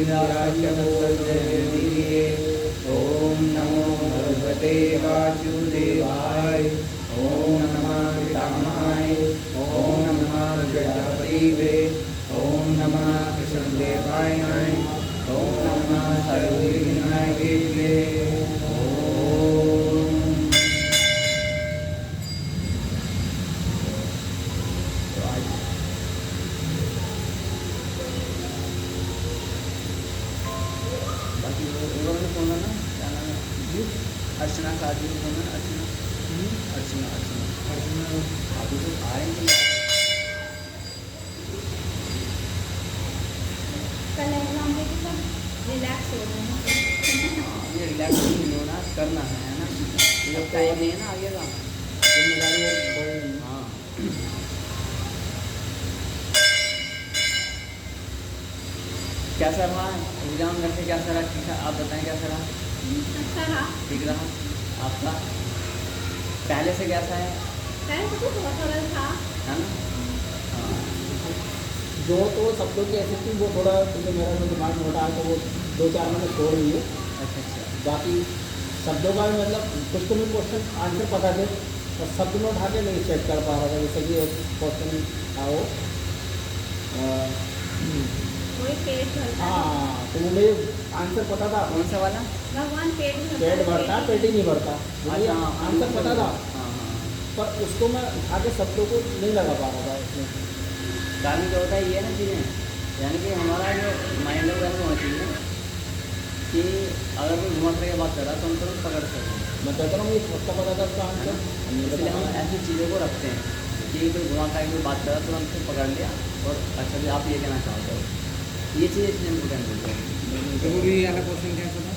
इंद्रियार्थमोदये। ओम नमो भगवते वासुदेवाय। ओम नमः पितामहाय। ओम नमः प्रजापतिवे। ओम नमः कृष्णदेवाय। ओम नमः सर्वविघ्नहरे। ओम बाकी उन्होंने फोन करना क्या नाम है जी? अर्चना का आदमी फोन करना। अर्चना अर्चना अर्चना अर्चना अभी तो आएंगे। कल एग्जाम दे के सब रिलैक्स हो रहे हैं। ये रिलैक्स नहीं होना करना है ना। जब टाइम नहीं है ना आगे का जिम्मेदारी है कोई। हाँ कैसा रहा एग्जाम करके? कैसा रहा? ठीक है, आप बताएं कैसा रहा? अच्छा रहा। ठीक रहा आपका? पहले से कैसा है? पहले तो बहुत सरल था है ना? हाँ जो तो शब्दों की ऐसी थी वो थोड़ा क्योंकि मेरा जो दिमाग में उठा है तो वो 2-4 मैंने छोड़ ली है। अच्छा अच्छा। बाकी शब्दों का भी मतलब कुछ तो मैं क्वेश्चन आंसर पता थे और शब्द में उठा के नहीं चेक कर पा रहा था। जैसे कि एक क्वेश्चन था वो वही पेट भरता है। हाँ तो वो मुझे आंसर पता था। कौन सा वाला? भगवान पेट भरता पेट ही नहीं भरता। मुझे अच्छा, हाँ, आंसर पता था हाँ हाँ। पर उसको मैं उठा के शब्दों को नहीं लगा पा रहा था उसमें। कारण क्या होता है ये ना चीज़ें, यानी कि हमारा जो माइंड है वो ऐसा होना चाहिए ना कि अगर कोई घुमा फिर के बात कर रहा है तो हम तुरंत पकड़ सकें। मैं कहता हूँ ये सबका पता था उसका आंसर। इसलिए हम ऐसी चीज़ों को रखते हैं कि कोई घुमा फिर कोई बात कर रहा है तुरंत फिर पकड़ लिया और अच्छा भी आप ये कहना चाहते हो। ये चीज़ इसलिए इम्पोर्टेंट होती है। तो वो भी वाला क्वेश्चन कैसा था?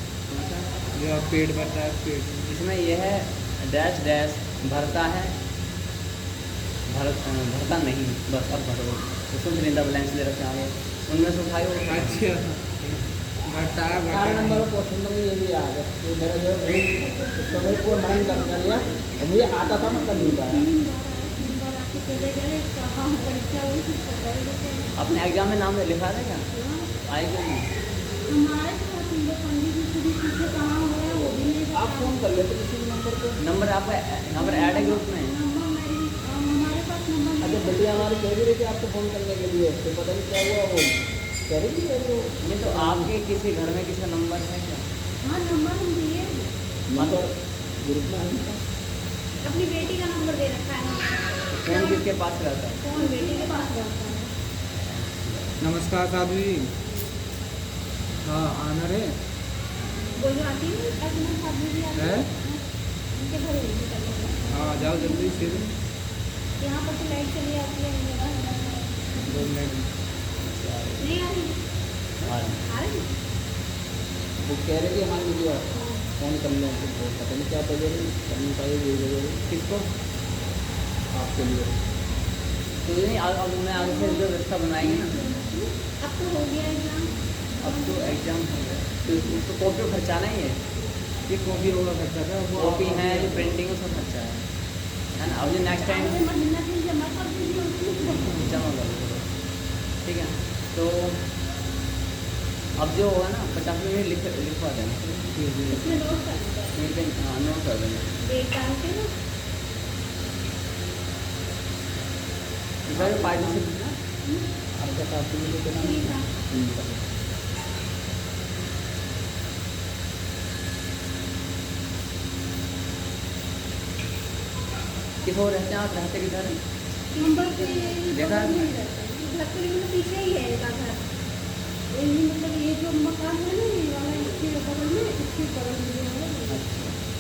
जो आप पेट भरता है पेट इसमें यह है डैश डैश भरता है भरता नहीं बस अब भरो। उसमें फिर इंदा ब्लैंक्स ले रखे आगे उनमें से उठाए वो अच्छा भरता है 4 नंबर का क्वेश्चन तो मुझे ये भी आ गया कि मेरा जो उसका मेरे को मन कर लिया और मुझे आता था मैं कर नहीं पाया। अपने एग्जाम में नाम लिखा था क्या? आए क्यों नहीं? आप फ़ोन कर लेते किसी भी नंबर पे। नंबर आपका यहाँ पर ऐड है ग्रुप में? अच्छा बेटिया हमारी कह भी रही थी आपको फ़ोन करने के लिए तो पता नहीं क्या हुआ वो कह रही थी वो। नहीं तो आपके किसी घर में किसी का नंबर है क्या? नंबर ग्रुप में आया था। अपनी बेटी का नंबर दे रखा है। फोन किसके पास रहता है? फोन बेटी के पास रहता है। नमस्कार साधु जी। हाँ आना रे वो जो आती है अर्चना साधु जी आती है? उनके घर होगी कल। हाँ जाओ जल्दी से यहाँ पर तो लाइट चली आती है। 2 मिनट। नहीं आ रही? आ रही? वो कह रही थी हमारी वीडियो फ़ोन कर लो तो पता नहीं क्या वजह कर नहीं पाई ये वजह किसको? आपके लिए। तो नहीं अब मैं आगे से जो व्यवस्था बनाएंगे ना। अब तो हो गया एग्जाम। अब तो एग्जाम हो गया तो उसको कॉपी खर्चाना ही है। ये कॉपी होगा खर्चा था वो कॉपी है जो प्रिंटिंग उसका खर्चा है ना। अब जो नेक्स्ट टाइम जमा कर दीजिए उसमें। जमा कर दो ठीक है। तो अब जो होगा ना 50 मिनट लिखवा देना। इसमें नोट कर दीजिए। हाँ नोट कर देना। डेट डाल के ना इस बार पार्टिसिपेट ना आपका साथ में लेके ना ठीक है। किस और रहते हैं आप? रहते किधर हैं? नंबर पे देखा है? घर के लिए पीछे ही है इसका घर। ये मतलब ये जो मकान है ना ये वाला इसके बगल में इसके बगल में जो है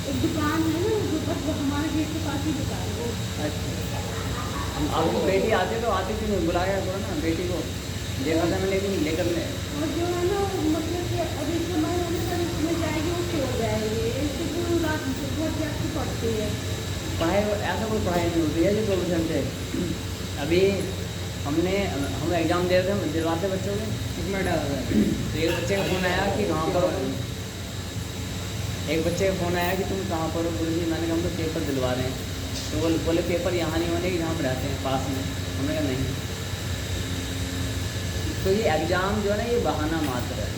एक दुकान है ना जो बस हमारे गेट के पास ही दुकान है वो। अच्छा आपकी बेटी आती तो आती क्यों नहीं? बुलाया करो ना बेटी को। देखा था मैंने लेकिन लेकर ले। और जो है ना मतलब कि अभी समय होने पर इसमें जाएगी वो सो जाएगी। इससे पूरी रात बहुत जागती पड़ती है। पढ़ाई ऐसा कोई पढ़ाई नहीं होती है जो 24 घंटे। अभी हम एग्ज़ाम दे रहे थे दिलवाते बच्चों के कितना डाला था? तो एक बच्चे का फ़ोन आया कि कहाँ पर हो तुम। एक बच्चे का फ़ोन आया कि तुम कहाँ पर हो? बोले जी मैंने कहा हम तो पेपर दिलवा रहे हैं। तो बोले पेपर यहाँ नहीं होने कि जहाँ पर रहते हैं पास में। हमने कहा नहीं। तो ये एग्ज़ाम जो है ना ये बहाना मात्र है।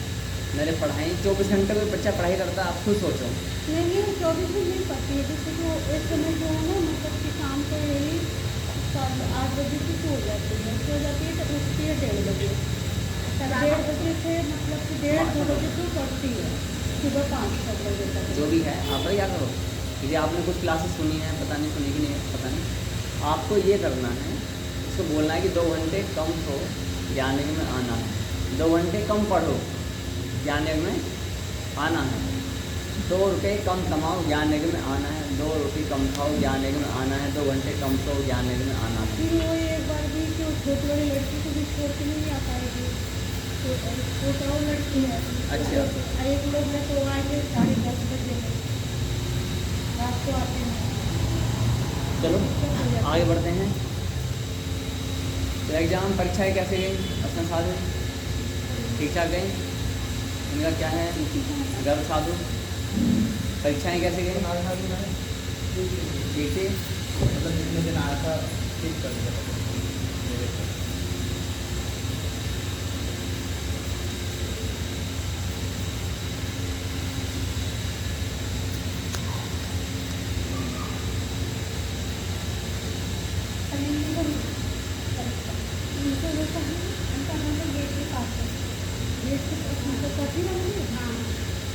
मैंने पढ़ाई 24 घंटे कोई बच्चा पढ़ाई करता है, आप खुद सोचो। नहीं 24 में नहीं पड़ती है, जैसे जो इस समय जो है ना मतलब कि शाम को यही 7-8 बजे से सो जाती है, तो उठती है 1:30 बजे, 1:30 बजे से मतलब कि 1:30-2 बजे से पढ़ती है, सुबह 5-6 बजे तक। जो भी है आप क्या करो, क्योंकि आपने कुछ क्लासेस सुनी है, पता नहीं सुनी कि नहीं पता नहीं, आपको ये करना है, इसको बोलना है कि 2 घंटे कम सो, ज्ञान यज्ञ में आना है, 2 घंटे कम पढ़ो, ज्ञान यज्ञ में आना है, 2 रुपये कम कमाओ, ज्ञान यज्ञ में आना है, 2 रोटी कम खाओ, ज्ञान यज्ञ में आना है, 2 घंटे कम सो, ज्ञान यज्ञ में आना है। फिर वो एक बार भी कि छोटी वाली लड़की को भी छोड़ के नहीं आ पाएगी, तो छोटा वो लड़की है। अच्छा। एक लोग है तो आएंगे 10:30 बजे रात को आते हैं। चलो आगे बढ़ते हैं। तो एग्ज़ाम परीक्षाएँ कैसे गई अपने साधु? ठीक ठाक गई? इनका क्या है गर्व साधु? परीक्षाएँ कैसे गई? ठीक थी? मतलब जितने दिन आया था ठीक कर दिया मेरे को।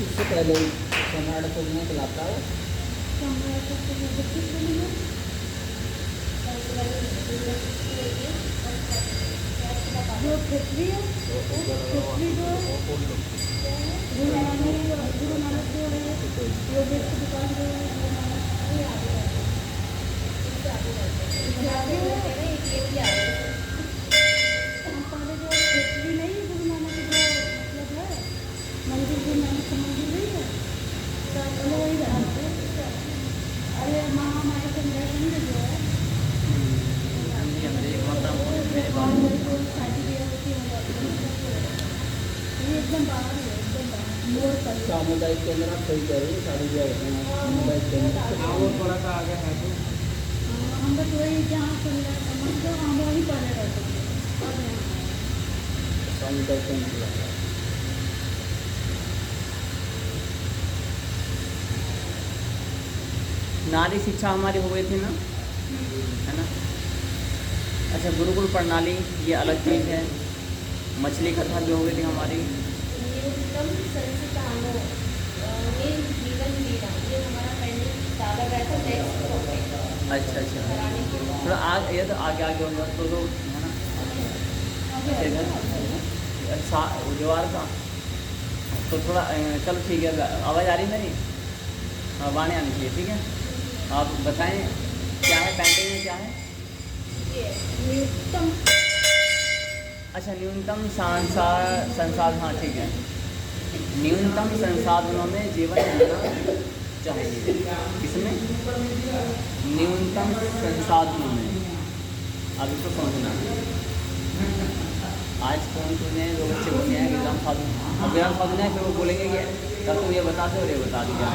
इससे पहले कर्नाटक को नहीं खिलाता है। जो पृथ्वी है पृथ्वी जो गुरु नानक जो है योगेश की दुकान जो है पहले जो पृथ्वी नहीं गुरु नानक जो मतलब है मंदिर, गुरु नानक का मंदिर नहीं है, पहले वही रहा था। अरे महामाया चंद्राखंड जो है एकदम बाहर है, एकदम बाहर मोड़ पर। सामुदायिक केंद्र आप सही कह रहे हो, सारी जगह होते हैं सामुदायिक केंद्र। हाँ वो थोड़ा सा आगे है तो हम बस वही जहाँ चंद्रा मतलब हम वहीं पहले रहते थे और यहाँ सामुदायिक केंद्र खिलाता है। नारी शिक्षा हमारी हो गई थी ना, है ना? अच्छा, गुरुकुल प्रणाली ये अलग चीज़ है। मछली कथा भी हो गई थी हमारी। न्यूनतम संस्थानों में जीवन जीना, ये हमारा पहले डाला गया था नेक्स्ट टॉपिक अच्छा अच्छा, कराने के लिए। थोड़ा आगे ये तो आगे आगे हो जाए तो है ना। अच्छा जोहार का तो थोड़ा चलो ठीक है, आवाज़ आ रही है मेरी? हाँ वाणी आनी चाहिए, ठीक है। आप बताएं क्या है पेंटिंग में, क्या है? ये न्यूनतम अच्छा, न्यूनतम संसाधन, हाँ ठीक है। न्यूनतम संसाधनों में जीवन जीना चाहिए। किसमें? न्यूनतम संसाधनों में। अब इसको समझना है। आज फोन सुने जो बच्चे बोलते हैं एग्जाम साधु, अब एग्जाम साधु है, फिर वो बोलेंगे कि तब तो ये बता दो और ये बता दिया,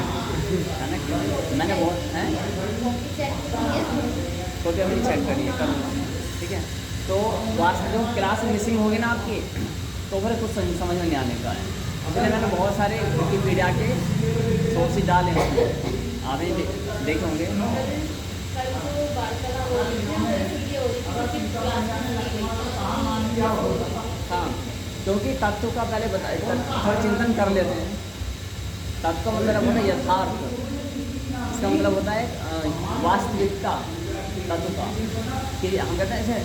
है ना? क्यों मैंने बहुत हैं तो भी अभी चेक करिए, कर लूँगा, ठीक है। तो वास्तव जो क्लास मिसिंग होगी ना आपकी, तो फिर कुछ समझ में नहीं आने का है। इसलिए मैंने बहुत सारे विकिपीडिया के सोर्सेज डाले हैं, आपने देखे होंगे। कल जो वार्तालाप हो रही थी ये हो रही थी कि क्लास में ली गई हाँ, क्योंकि तत्व का पहले थोड़ा चिंतन कर लेते हैं। तत्व का मतलब होता है यथार्थ, इसका मतलब होता है वास्तविकता तत्व का, कि हम कहते हैं ऐसे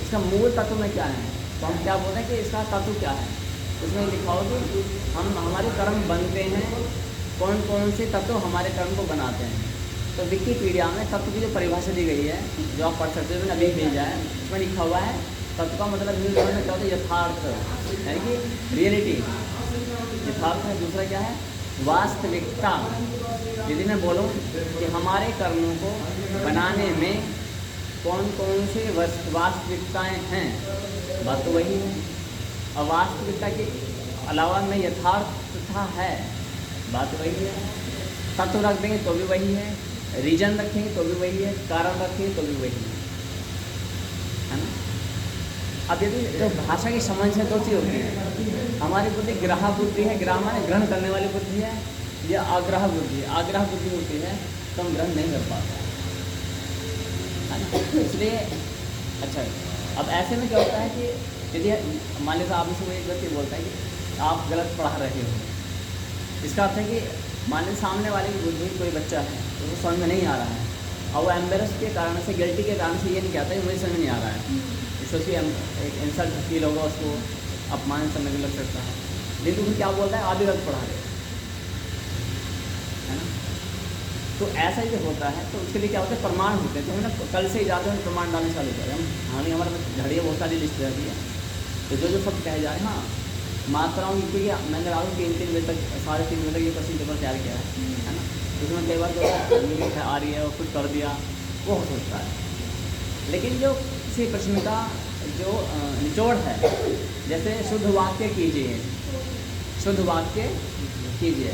इसका मूल तत्व में क्या है, तो हम क्या बोलते हैं कि इसका तत्व क्या है। उसमें लिखा हो कि हमारे कर्म बनते हैं, कौन कौन से तत्व हमारे कर्म को बनाते हैं। तो विकिपीडिया में तत्व की जो परिभाषा दी गई है, जो आप पढ़ सकते हो, मैंने अभी भेजा है, उसमें लिखा हुआ है तत्व का मतलब हिंदी में क्या होता है? यथार्थ, यानी कि रियलिटी, यथार्थ है। दूसरा क्या है? वास्तविकता। यदि मैं बोलूँ कि हमारे कर्मों को बनाने में कौन कौन से वास्तविकताएँ हैं, बात तो वही है। और वास्तविकता के अलावा में यथार्थता है, बात वही है। तत्व रख देंगे तो भी वही है, रीजन रखेंगे तो भी वही है, कारण रखेंगे तो भी वही है ना। अब यदि जो भाषा की समझ है दो चीज़ होती है, हमारी बुद्धि ग्राह बुद्धि है, ग्राह माने ग्रहण करने वाली बुद्धि है, या आग्रह बुद्धि है। आग्रह बुद्धि होती है तो हम ग्रहण नहीं कर पाते, है ना। इसलिए अच्छा, अब ऐसे में क्या होता है कि यदि मान लीजिए आप इसमें एक व्यक्ति बोलता है कि आप गलत पढ़ा रहे हो, इसका अर्थ है कि मान लीजिए सामने वाले की बुद्धि कोई बच्चा है तो वो समझ में नहीं आ रहा है, और वो एम्बेरस के कारण से, गिल्टी के कारण से ये नहीं कहता कि मुझे समझ नहीं आ रहा है, इससे एक इंसल्ट फील होगा, उसको अपमान समझने लग सकता है। लेकिन वो क्या बोलता है, आप भी गलत पढ़ा रहे हो, है ना। तो ऐसा ही जब होता है तो उसके लिए क्या होता है, प्रमाण होते हैं। तो हम ना कल से ही जाते हैं प्रमाण डालने चालू करें हम। हाँ, हमारे घड़िया बहुत सारी लिस्ट रहती है, तो जो जो सब कहे जाए, हाँ मात्राओं की, क्योंकि मैंने रात 3 बजे तक 3:30 बजे तक ये क्वेश्चन पेपर तैयार किया है ना। उसमें कई बार जो आ रही है और कुछ कर दिया वो हो सकता है, लेकिन जो किसी प्रश्न का जो निचोड़ है, जैसे शुद्ध वाक्य कीजिए, शुद्ध वाक्य कीजिए,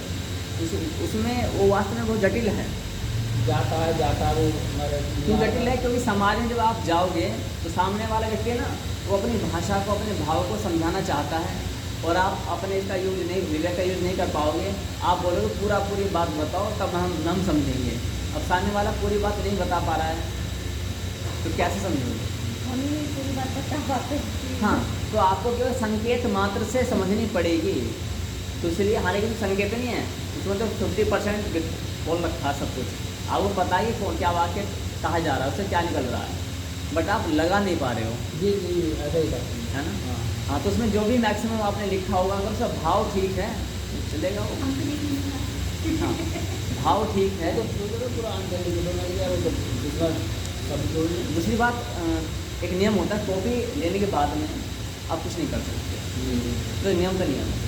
उसमें वो वास्तव में बहुत जटिल है। जाता वो क्यों जटिल है? क्योंकि समाज में जब आप जाओगे तो सामने वाला व्यक्ति है ना, वो अपनी भाषा को, अपने भाव को समझाना चाहता है, और आप अपने इसका यूज नहीं, विवेक का यूज नहीं कर पाओगे। आप बोलोगे पूरी बात बताओ तब हम समझेंगे। अब सामने वाला पूरी बात नहीं बता पा रहा है तो कैसे समझोगे? हम ही पूरी बात बता पाते। हाँ, तो आपको केवल संकेत मात्र से समझनी पड़ेगी। तो इसलिए हालांकि संकेत नहीं है, उसमें तो 50% बोल रखा है सब कुछ। आपको बताइए कौन क्या वाक्य कहा जा रहा है, उससे क्या निकल रहा है, बट आप लगा नहीं पा रहे हो, जी ऐसा ही था, है ना। हाँ। हाँ, तो उसमें जो भी मैक्सिमम आपने लिखा होगा, अगर उसका भाव ठीक है चलेगा वो। हम तो नहीं हाँ, भाव ठीक है तो पूरा आंसर लिख दो, नहीं वो दूसरा सब जोड़ लें। दूसरी बात, एक नियम होता है, कॉपी लेने के बाद में आप कुछ नहीं कर सकते, तो नियम का नियम है।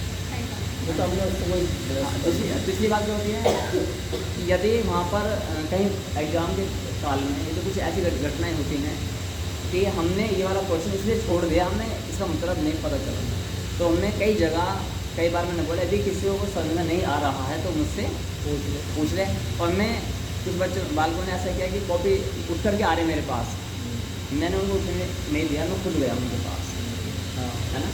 तो हमने उसको कोई दूसरी बात जो होती है कि यदि वहाँ पर कहीं एग्ज़ाम के काल में ये तो कुछ ऐसी घटनाएं होती हैं कि हमने ये वाला क्वेश्चन इसलिए छोड़ दिया, हमने इसका मतलब नहीं पता चला, तो हमने कई बार मैंने बोला यदि किसी को समझ में नहीं आ रहा है तो मुझसे पूछ ले। और मैं कुछ बालकों ने ऐसा किया कि कॉपी उठ करके आ रहे मेरे पास, मैंने उनको उठने नहीं दिया, मैं खुद गया उनके पास, हाँ है ना।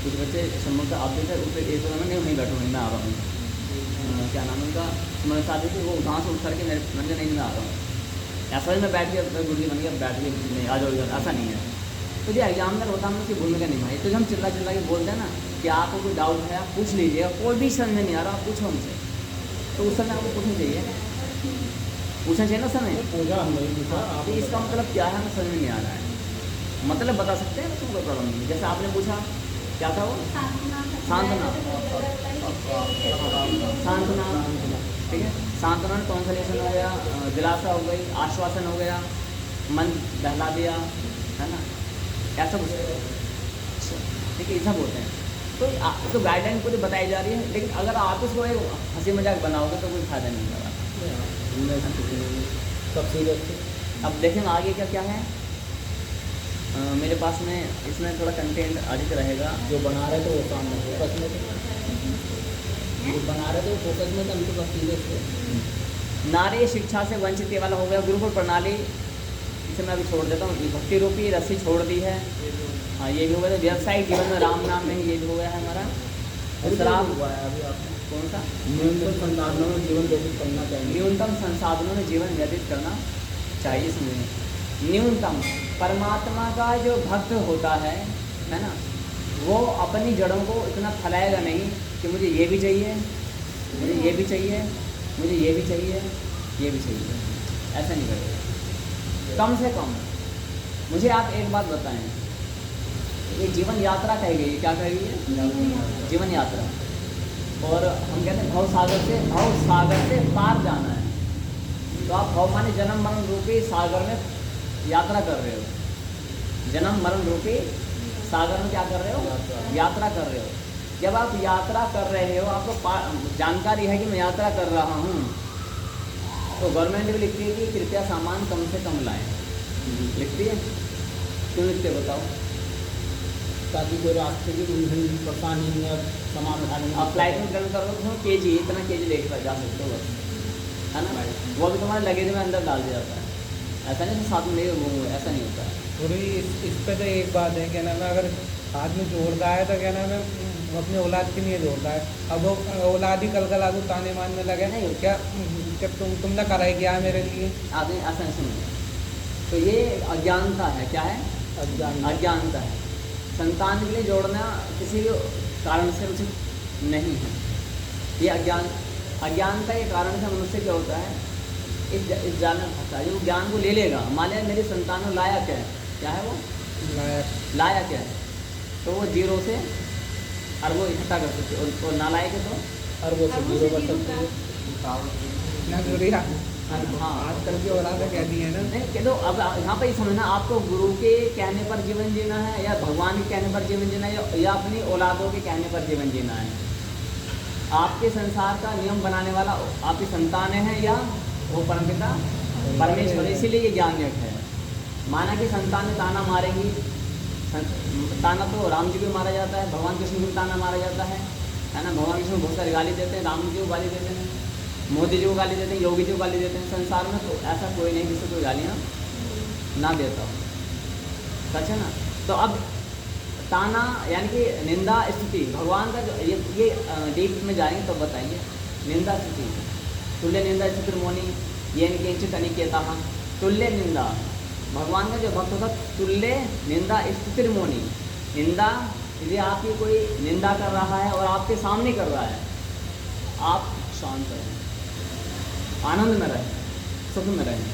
कुछ बच्चे सम्मत आते थे, उस पर एक नहीं बैठूँगा, मैं आ रहा हूँ, क्या नाम है उनका, मेरे साथी थे, वो वहाँ से उठ करके मैंने नहीं, मैं आ रहा हूँ, ऐसा ही मैं बैठ के गुरुजी बन गया, बैठ के नहीं आ जाओ इधर, ऐसा नहीं है। तो जो एग्जामिनर होता है हम उसकी भूमिका निभाई। तो जब हम चिल्ला के बोलते हैं ना कि आपको कोई डाउट है आप पूछ लीजिए, कोई भी समझ में नहीं आ रहा आप पूछो हमसे, तो उस समय आपको पूछना चाहिए ना समय। पूछा हमने पूछा आप, तो इसका मतलब क्या है, हमें समझ में नहीं आ रहा है, मतलब बता सकते हैं, उसमें कोई प्रॉब्लम नहीं। जैसे आपने पूछा क्या था वो, सांत्वना, ठीक है। सांत्वना में कॉन्सोलेशन हो गया, दिलासा हो गई, आश्वासन हो गया, मन बहला दिया, है ना, ऐसा कुछ, ठीक है, ये सब होते हैं। तो गाइडलाइन पूरी बताई जा रही है, लेकिन अगर आप उसको एक हंसी मजाक बनाओगे तो कोई फायदा नहीं होगा। सब सीरियस थे। अब देखें आगे क्या क्या है। मेरे पास में इसमें थोड़ा कंटेंट अधिक रहेगा। जो बना रहे थे वो सामने फोकस में थे, जो बना रहे थे वो फोकस में थे, हम तो बस सीरियस थे। नारी शिक्षा से वंचित ये वाला हो गया। गुरुकुल प्रणाली, इसे मैं अभी छोड़ देता हूँ। भक्ति रूपी रस्सी छोड़ दी है, हाँ ये भी हो गया। व्यावसायिक जीवन में राम नाम नहीं, ये भी हो गया है हमारा। शराब हुआ है अभी आपको कौन सा, न्यूनतम संसाधनों में जीवन व्यतीत करना चाहिए। न्यूनतम संसाधनों में जीवन व्यतीत करना चाहिए। इसमें न्यूनतम, परमात्मा का जो भक्त होता है ना, वो अपनी जड़ों को इतना फैलाएगा नहीं कि मुझे ये भी चाहिए, मुझे ये भी चाहिए, मुझे ये भी चाहिए, ये भी चाहिए, ऐसा नहीं करेगा। कम से कम मुझे आप एक बात बताएं, ये जीवन यात्रा कही गई, क्या कही गई है? जीवन यात्रा। और हम कहते हैं भव सागर से पार जाना है। तो आप भव माने जन्म मरण रूपी सागर में यात्रा कर रहे हो। जन्म मरण रूपी सागर में क्या कर रहे हो? यात्रा कर रहे हो। जब आप यात्रा कर रहे हो, आपको जानकारी है कि मैं यात्रा कर रहा हूँ, तो गवर्नमेंट भी लिखती है कि कृपया सामान कम से कम लाएं, लिखती है। क्यों लिखते बताओ? ताकि कोई रास्ते की परेशानी या सामान उठाने में। आप फ्लाइट में ट्रेवल कर रहे हो, केजी इतना केजी लेकर जा सकते हो बस, है ना। वो भी तुम्हारे लगेज में अंदर डाल दिया जाता है, ऐसा नहीं कि साथ में नहीं घूमूंगा, ऐसा नहीं होता है। पूरी इस पे तो एक बात है, क्या नाम है, अगर आदमी जोड़ता है तो क्या नाम है वो अपनी औलाद के लिए जोड़ता है। अब वो औलाद ही कल लागू ताने मारने लगे नहीं क्या, जब तुमने करा ही क्या मेरे लिए। आदमी ऐसा नहीं सुनिए, तो ये अज्ञानता है। क्या है? अज्ञानता है। संतान के लिए जोड़ना किसी भी कारण से उचित नहीं है। ये अज्ञानता के कारण से मनुष्य क्या होता है, इस जाल में फंसा है। जो ज्ञान को ले लेगा, मान लिया मेरी संतान में लायक है, क्या है वो लायक है, तो वो 0 से अरबों इकट्ठा कर सकते हैं, और नालायक है तो अरबों से 0 कर सकते हैं। हाँ आजकल की औलाद कह दी है ना। नहीं कह दो। अब यहाँ पर ये समझना, आपको गुरु के कहने पर जीवन जीना है, या भगवान के कहने पर जीवन जीना है, या अपनी औलादों के कहने पर जीवन जीना है। आपके संसार का नियम बनाने वाला आपकी संतानें हैं या वो परमपिता परमेश्वर। इसीलिए ये ज्ञान योग है। माना कि संतानें ताना मारेंगी, ताना तो राम जी को मारा जाता है, भगवान कृष्ण को भी ताना मारा जाता है ना। भगवान कृष्ण बहुत सारी गाली देते हैं, राम जी को गाली देते हैं, मोदी जी को गाली देते हैं, योगी जी को गाली देते हैं। संसार में तो ऐसा कोई नहीं जिसको कोई गालियाँ ना देता हो, सच है ना। तो अब ताना यानी कि निंदा स्तुति भगवान का जो ये डीप में जाएंगे तो बताएंगे। निंदा स्तुति, तुल्य निंदा स्तुति मौनी ये किंचित अनिकेता। तुल्य निंदा भगवान का जो भक्त होता, तुल्य निंदा स्तुति मौनी। निंदा यदि आपकी कोई निंदा कर रहा है और आपके सामने कर रहा है, आप शांत रहें, आनंद में रहें, सुख में रहें।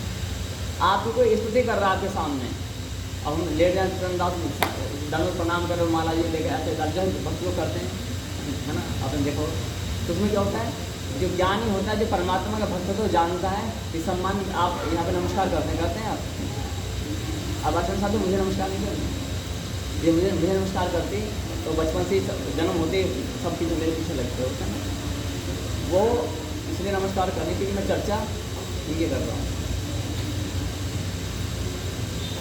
आपकी कोई स्तुति कर रहा है आपके सामने, अब हम लेट जाए दंड प्रणाम करो, माला जी लेके ऐसे जो भक्त लोग करते हैं, है ना। आपने देखो तो उसमें क्या होता है, जो ज्ञानी होता है, जो परमात्मा का भक्त होता है, वो जानता है कि सम्मान। आप यहाँ पे नमस्कार करते हैं आप। अब आचरण साधु मुझे नमस्कार नहीं करते, ये मुझे नमस्कार करते तो बचपन से जन्म होते सब चीज़ें मेरे पीछे लगते होते हैं। वो इसलिए नमस्कार करने के लिए मैं चर्चा इनके कर रहा हूँ।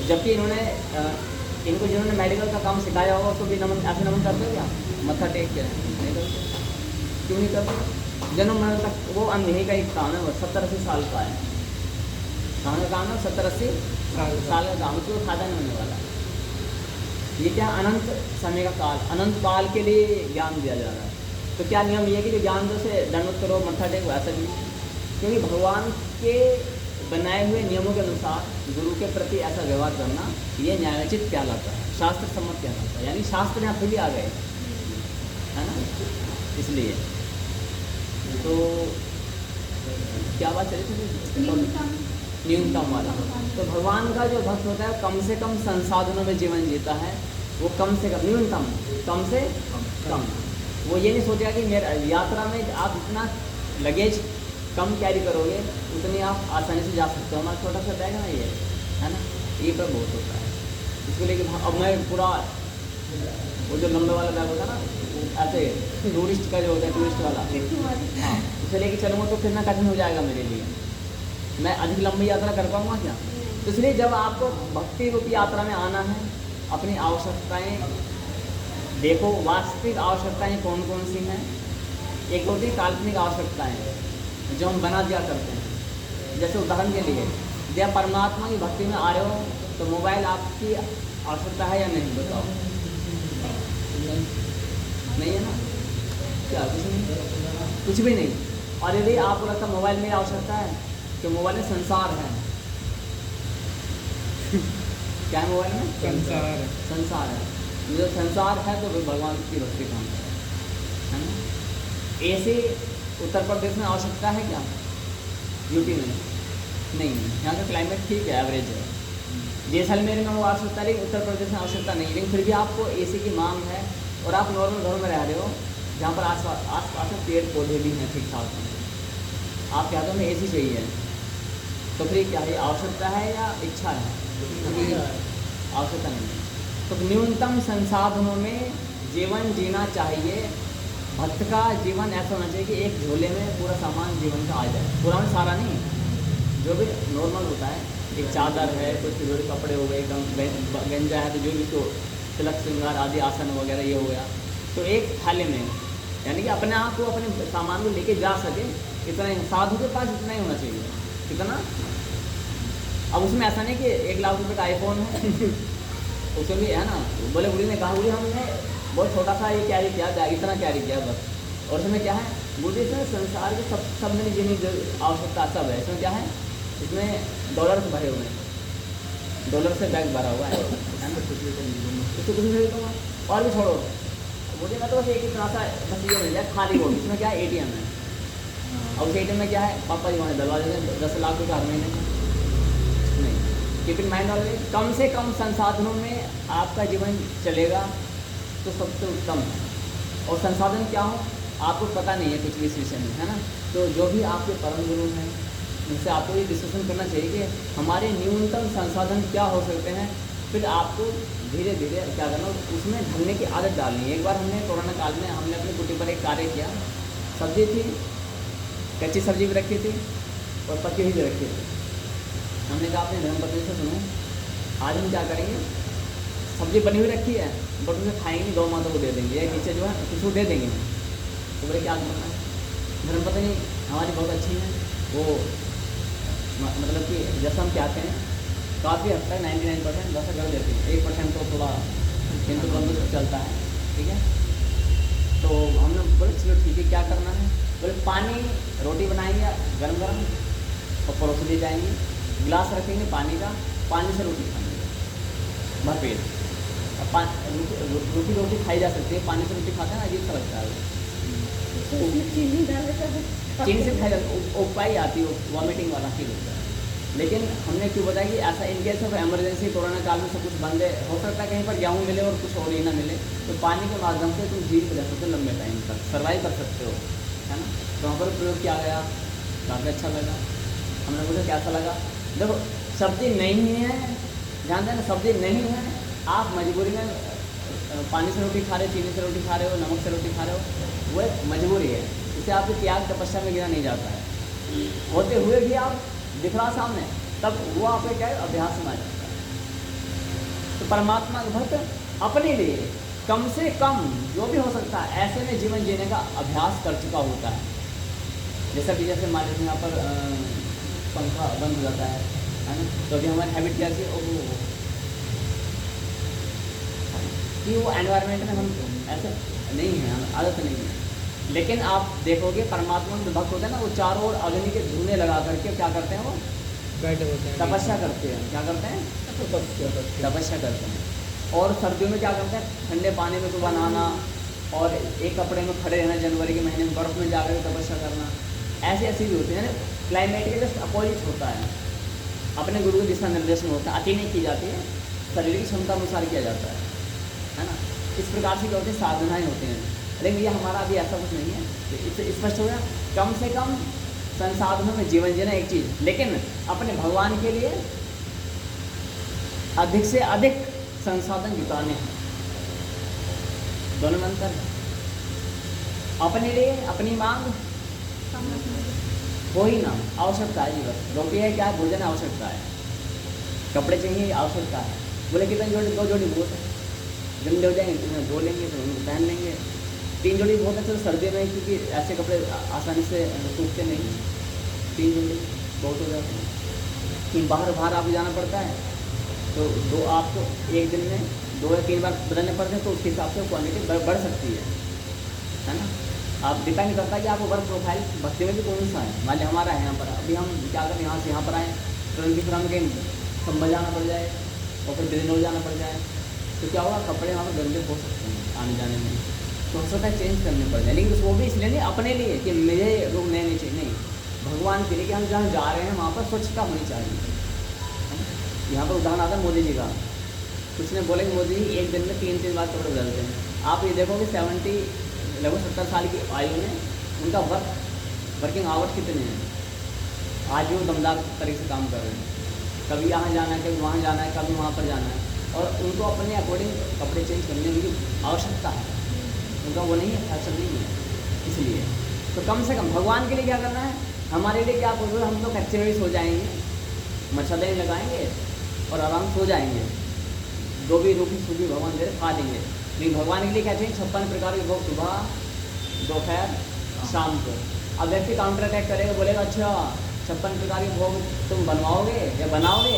जबकि इन्होंने इनको जिन्होंने मेडिकल का काम सिखाया होगा उसको भी नमन ऐसे नमन करते हो क्या, मत्था टेक के नहीं करते। क्यों नहीं करते? जन्म मरण तक वो अनदेही का एक काम है, वो 70-80 साल का है। कहाँ का काम है? 70-80 साल का काम, उसको फायदा नहीं होने वाला। ये क्या अनंत समय का काल, अनंत काल के लिए ज्ञान दिया जा रहा है। तो क्या नियम ये है कि जो ज्ञान दो से दंडवत करो, मत्था टेको, ऐसा नहीं। क्योंकि भगवान के बनाए हुए नियमों के अनुसार गुरु के प्रति ऐसा व्यवहार करना ये न्यायोचित कहलाता है, शास्त्र सम्मत कहलाता है। यानी शास्त्र यहाँ फिर भी आ गए, है ना। इसलिए तो क्या बात चली थी, न्यूनतम वाला। तो भगवान का जो भक्त होता है कम से कम संसाधनों में जीवन जीता है। वो कम से कम न्यूनतम, कम से कम। वो ये नहीं सोचेगा कि मेरा यात्रा में आप जितना लगेज कम कैरी करोगे उतनी आप आसानी से जा सकते हो। हमारा छोटा सा बैग है ना ये, है ना, ये पर बहुत होता है। इसको लेके अब मैं पूरा वो जो लंबे वाला बैग होता है ना, ऐसे टूरिस्ट का जो होता है, टूरिस्ट वाला, हाँ, उसे लेके चलूँगा तो कितना कठिन हो जाएगा मेरे लिए। मैं अधिक लंबी यात्रा कर पाऊँगा क्या? तो इसलिए जब आपको भक्ति रूपी यात्रा में आना है, अपनी आवश्यकताएं देखो, वास्तविक आवश्यकताएं कौन कौन सी हैं। एक होती है काल्पनिक आवश्यकताएं जो हम बना दिया करते हैं। जैसे उदाहरण के लिए, जब परमात्मा की भक्ति में आ रहे हो तो मोबाइल आपकी आवश्यकता है या नहीं, बताओ? नहीं है ना, क्या कुछ नहीं, कुछ भी नहीं। और यदि आपको लगता है मोबाइल मेरी आवश्यकता है, तो मोबाइल में संसार है। क्या है मोबाइल में? संसार है। जो संसार है तो भगवान की भक्ति काम है ना। ऐसे उत्तर प्रदेश में आवश्यकता है क्या? यूपी में नहीं, यहाँ का क्लाइमेट ठीक है, एवरेज है। जैसलमेर में वो आवश्यकता है, लेकिन उत्तर प्रदेश में आवश्यकता नहीं। लेकिन फिर भी आपको एसी की मांग है और आप नॉर्मल घरों में रह रहे हो जहाँ पर आस पास में पेड़ पौधे भी हैं ठीक ठाक हैं, आप कहते हो हमें एसी चाहिए, तो फिर क्या है, आवश्यकता है या इच्छा है? आवश्यकता नहीं है। तो न्यूनतम संसाधनों में जीवन जीना चाहिए। भक्त का जीवन ऐसा होना चाहिए कि एक झोले में पूरा सामान जीवन का आ जाए। पूरा में सारा नहीं, जो भी नॉर्मल होता है, एक चादर है, कुछ जोड़े कपड़े हो गए, गंजा है, तो जो भी तो तिलक श्रृंगार आदि आसन वगैरह ये हो गया, तो एक थाली में, यानी कि अपने आप को अपने सामान को लेके जा सके, इतना ही। साधु के पास इतना ही होना चाहिए। कितना? अब उसमें ऐसा नहीं कि 1 लाख रुपए का आईफोन है उसमें भी है ना। बोले गुरु ने कहा गुरु हमने बहुत छोटा सा ये कैरी किया, बैग इतना कैरी किया बस। और इसमें क्या है गुरु इसमें संसार के सब में जितनी आवश्यकता सब है। इसमें क्या है, इसमें डॉलर से भरे हुए हैं, डॉलर से बैग भरा हुआ है ना। इसको कुछ नहीं दूँगा और भी छोड़ो, मुझे मैं तो बस एक इतना सा बस ये मिल जाए खाली हो। इसमें क्या है ATM है, और उस ATM में क्या है पापा जी वहाँ डलवा देते हैं 10 लाख रुपये हर महीने। नहीं, keep in mind always come से कम संसाधनों में आपका जीवन चलेगा तो सबसे उत्तम है। और संसाधन क्या हो आपको पता नहीं है कुछ भी इस विषय में, है ना। तो जो भी आपके परम गुरु हैं उनसे आपको ये डिस्कशन करना चाहिए कि हमारे न्यूनतम संसाधन क्या हो सकते हैं, फिर आपको धीरे धीरे क्या करना उसमें ढलने की आदत डालनी है। एक बार हमने कोरोना काल में हमने अपनी कुटी पर एक कार्य किया, सब्जी थी, कच्ची सब्जी भी रखी थी और पकी हुई भी रखी थी। हमने कहा अपने धर्मपत्नी से सुनो आज हम क्या करेंगे, सब्जी बनी हुई रखी है बट उसे खाएंगे, गौ माता को दे देंगे या नीचे जो है किसी को दे देंगे। तो बोले क्या करना है, धर्मपत्नी हमारी बहुत अच्छी है, वो मतलब कि जैसा हम चाहते हैं काफ़ी हद तक 99% वैसा कर देती है, 1% तो थोड़ा हिंदू बंधु चलता है, ठीक है। तो हमने बोले चलो ठीक है क्या करना है, बोले पानी रोटी बनाएंगे गरम गरम और परोस दी जाएंगी, गिलास रखेंगे पानी का, पानी से रोटी खाएंगे भरपेट। रोटी खाई जा सकती है, पानी से रोटी खाते हैं अजीब सा लगता है, चीनी डाले तो चीनी से खाई जाती है, उपाई आती है, वॉमिटिंग वाला फील होता है। लेकिन हमने क्यों बताया कि ऐसा in case of emergency corona काल में सब कुछ बंद है, हो सकता है कहीं पर गेहूँ मिले और कुछ और ही ना मिले, तो पानी के माध्यम से तुम जीवित रह सकते हो, लंबे टाइम तक सर्वाइव कर सकते हो, है ना। तो वहाँ पर प्रयोग किया गया, काफ़ी अच्छा लगा। हमने बोला कैसा लगा, देखो सब्जी नहीं है, ध्यान देना सब्जी नहीं है, आप मजबूरी में पानी से रोटी खा रहे हो, चीनी से रोटी खा रहे हो, नमक से रोटी खा रहे हो, वो एक मजबूरी है, इसे आपकी त्याग तपस्या में गिना नहीं जाता है। होते हुए भी आप दिख रहा सामने, तब वो आपके क्या है अभ्यास में आ जाता है। तो परमात्मा का भक्त अपने लिए कम से कम जो भी हो सकता है ऐसे में जीवन जीने का अभ्यास कर चुका होता है। जैसा कि जैसे मान लीजिए यहाँ पर पंखा बंद हो जाता है ना, तो अभी हमारी हैबिट क्या थी कि वो एनवायरनमेंट में हम ऐसे नहीं है, हम आदत नहीं है। लेकिन आप देखोगे परमात्मा में भक्त होते हैं ना, वो चारों ओर अग्नि के धुएं लगा करके क्या करते हैं, वो बैठे होते हैं, तपस्या करते हैं। क्या करते हैं, तपस्या करते हैं। और सर्दियों में क्या करते हैं, ठंडे पानी में सुबह नहाना और एक कपड़े में खड़े रहना, जनवरी के महीने में बर्फ़ में जाकर तपस्या करना, ऐसे ऐसे भी होते हैं। क्लाइमेट के जस्ट अपोजिट होता है, अपने गुरु के दिशा निर्देश में होता है, अति नहीं की जाती है, शरीर की क्षमता अनुसार किया जाता है ना। इस प्रकार से क्या होती है, साधनाएँ होती हैं। लेकिन ये हमारा अभी ऐसा कुछ नहीं है, इससे स्पष्ट हो गया। कम से कम संसाधनों में जीवन जीना एक चीज़, लेकिन अपने भगवान के लिए अधिक से अधिक संसाधन जुटाने हैं, दोनों में अंतर है। अपने लिए अपनी मांग हो ही ना, आवश्यकता है जीवन, रोटी है क्या है, भोजन आवश्यकता है, कपड़े चाहिए आवश्यकता है। बोले कितने जोड़ी, 2 जोड़ी बहुत है, गंदे हो जाएंगे तो धो लेंगे तो उनको पहन लेंगे, 3 जोड़ी बहुत है। चलो सर्दी में क्योंकि ऐसे कपड़े आसानी से सूखते नहीं, 3 जोड़ी बहुत हो जाते हैं। कि बाहर आपको जाना पड़ता है तो 2 आपको एक दिन में 2 या 3 बार बदलने पड़ते हैं, तो उसके हिसाब से क्वांटिटी बढ़ सकती है ना। आप डिपेंड करता है कि आपको वर्क प्रोफाइल भक्ति में भी कौन सा है। मान लीजिए हमारा है यहाँ पर, अभी हम क्या करें यहाँ से यहाँ पर आएँ, तुरंत फिर हमें कहीं संभल जाना पड़ जाए और फिर बिजनौर जाना पड़ जाए, तो क्या होगा, कपड़े वहाँ पर गंदे हो सकते हैं आने जाने में, तो हो सकता है चेंज करने पड़ जाए। लेकिन वो भी इसलिए नहीं अपने लिए कि मुझे लोग नहीं चाहिए, नहीं, भगवान के लिए कि हम जहाँ जा रहे हैं वहाँ पर स्वच्छता होनी चाहिए। यहाँ पर उदाहरण आता है मोदी जी का, कुछ ने बोले कि मोदी जी एक दिन में 3-3 बार कपड़े बदलते हैं। आप ये देखोगे लगभग 70 साल की आयु में उनका वर्किंग आवर्स कितने हैं, आज वो दमदार तरीके से काम कर रहे हैं, कभी यहाँ जाना है, कभी वहाँ जाना है, कभी वहाँ पर जाना है, और उनको अपने अकॉर्डिंग कपड़े चेंज करने की आवश्यकता है, उनका वो नहीं है, फैशन नहीं है। इसलिए तो कम से कम भगवान के लिए क्या करना है, हमारे लिए क्या करोगे, हम तो कच्चे में सो जाएंगे, मच्छरदानी लगाएंगे और आराम सो जाएंगे, जो भी रूखी सूखी भगवान दे खा देंगे। लेकिन भगवान के लिए क्या चाहिए, 56 प्रकार के भोग सुबह दोपहर शाम को। अब व्यक्ति काउंटर अटैक करेगा, बोलेगा अच्छा 56 प्रकार के भोग तुम बनवाओगे या बनाओगे,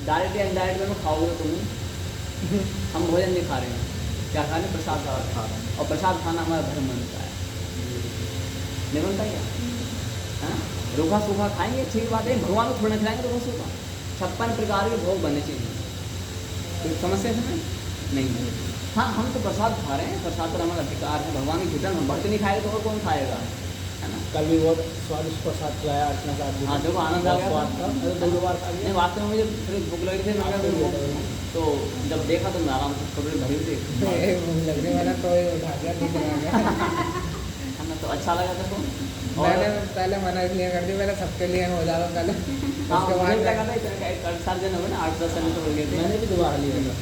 डायरेक्ट या इनडायरेक्ट में खाओगे तुम। हम भोजन नहीं खा रहे हैं, क्या खा रहे हैं? प्रसाद खा रहे हैं। और प्रसाद खाना हमारा धर्म बनता है, नहीं बनता क्या? हाँ, रूखा सूखा खाएंगे ठीक बात है, भगवान को थोड़ा खिलाएंगे रूखा सूखा। 56 प्रकार के भोग बनने चाहिए, कोई समस्या इसमें नहीं है। हाँ, हम तो प्रसाद खा रहे हैं, प्रसाद पर हमारा अधिकार है, भगवान की खिचन हम भक्त नहीं खाएगा तो और कौन खाएगा, है ना? कल भी बहुत स्वादिष्ट प्रसाद खिलाया अर्चना साहब। हाँ, देखो आनंद आ गया। स्वाद था, अरे 2 बार खा नहीं, लिया। वास्तव में मुझे थोड़ी भूख लगी थी, मैं तो जब देखा तो मैं आराम से कपड़े भरी हुई थी, भूख लग रही, मैंने तो ये उठा दिया, नीचे आ गया। है ना? तो अच्छा लगा था तो। मैंने पहले मना इसलिए कर दी, मैंने सबके लिए हो जा रहा हूँ पहले, हाँ, उसके मुझे भी बाद लगा था इतना 8-7 जन हो गए ना, 8-10 जन तो हो गए थे। मैंने भी दोबारा लिया था।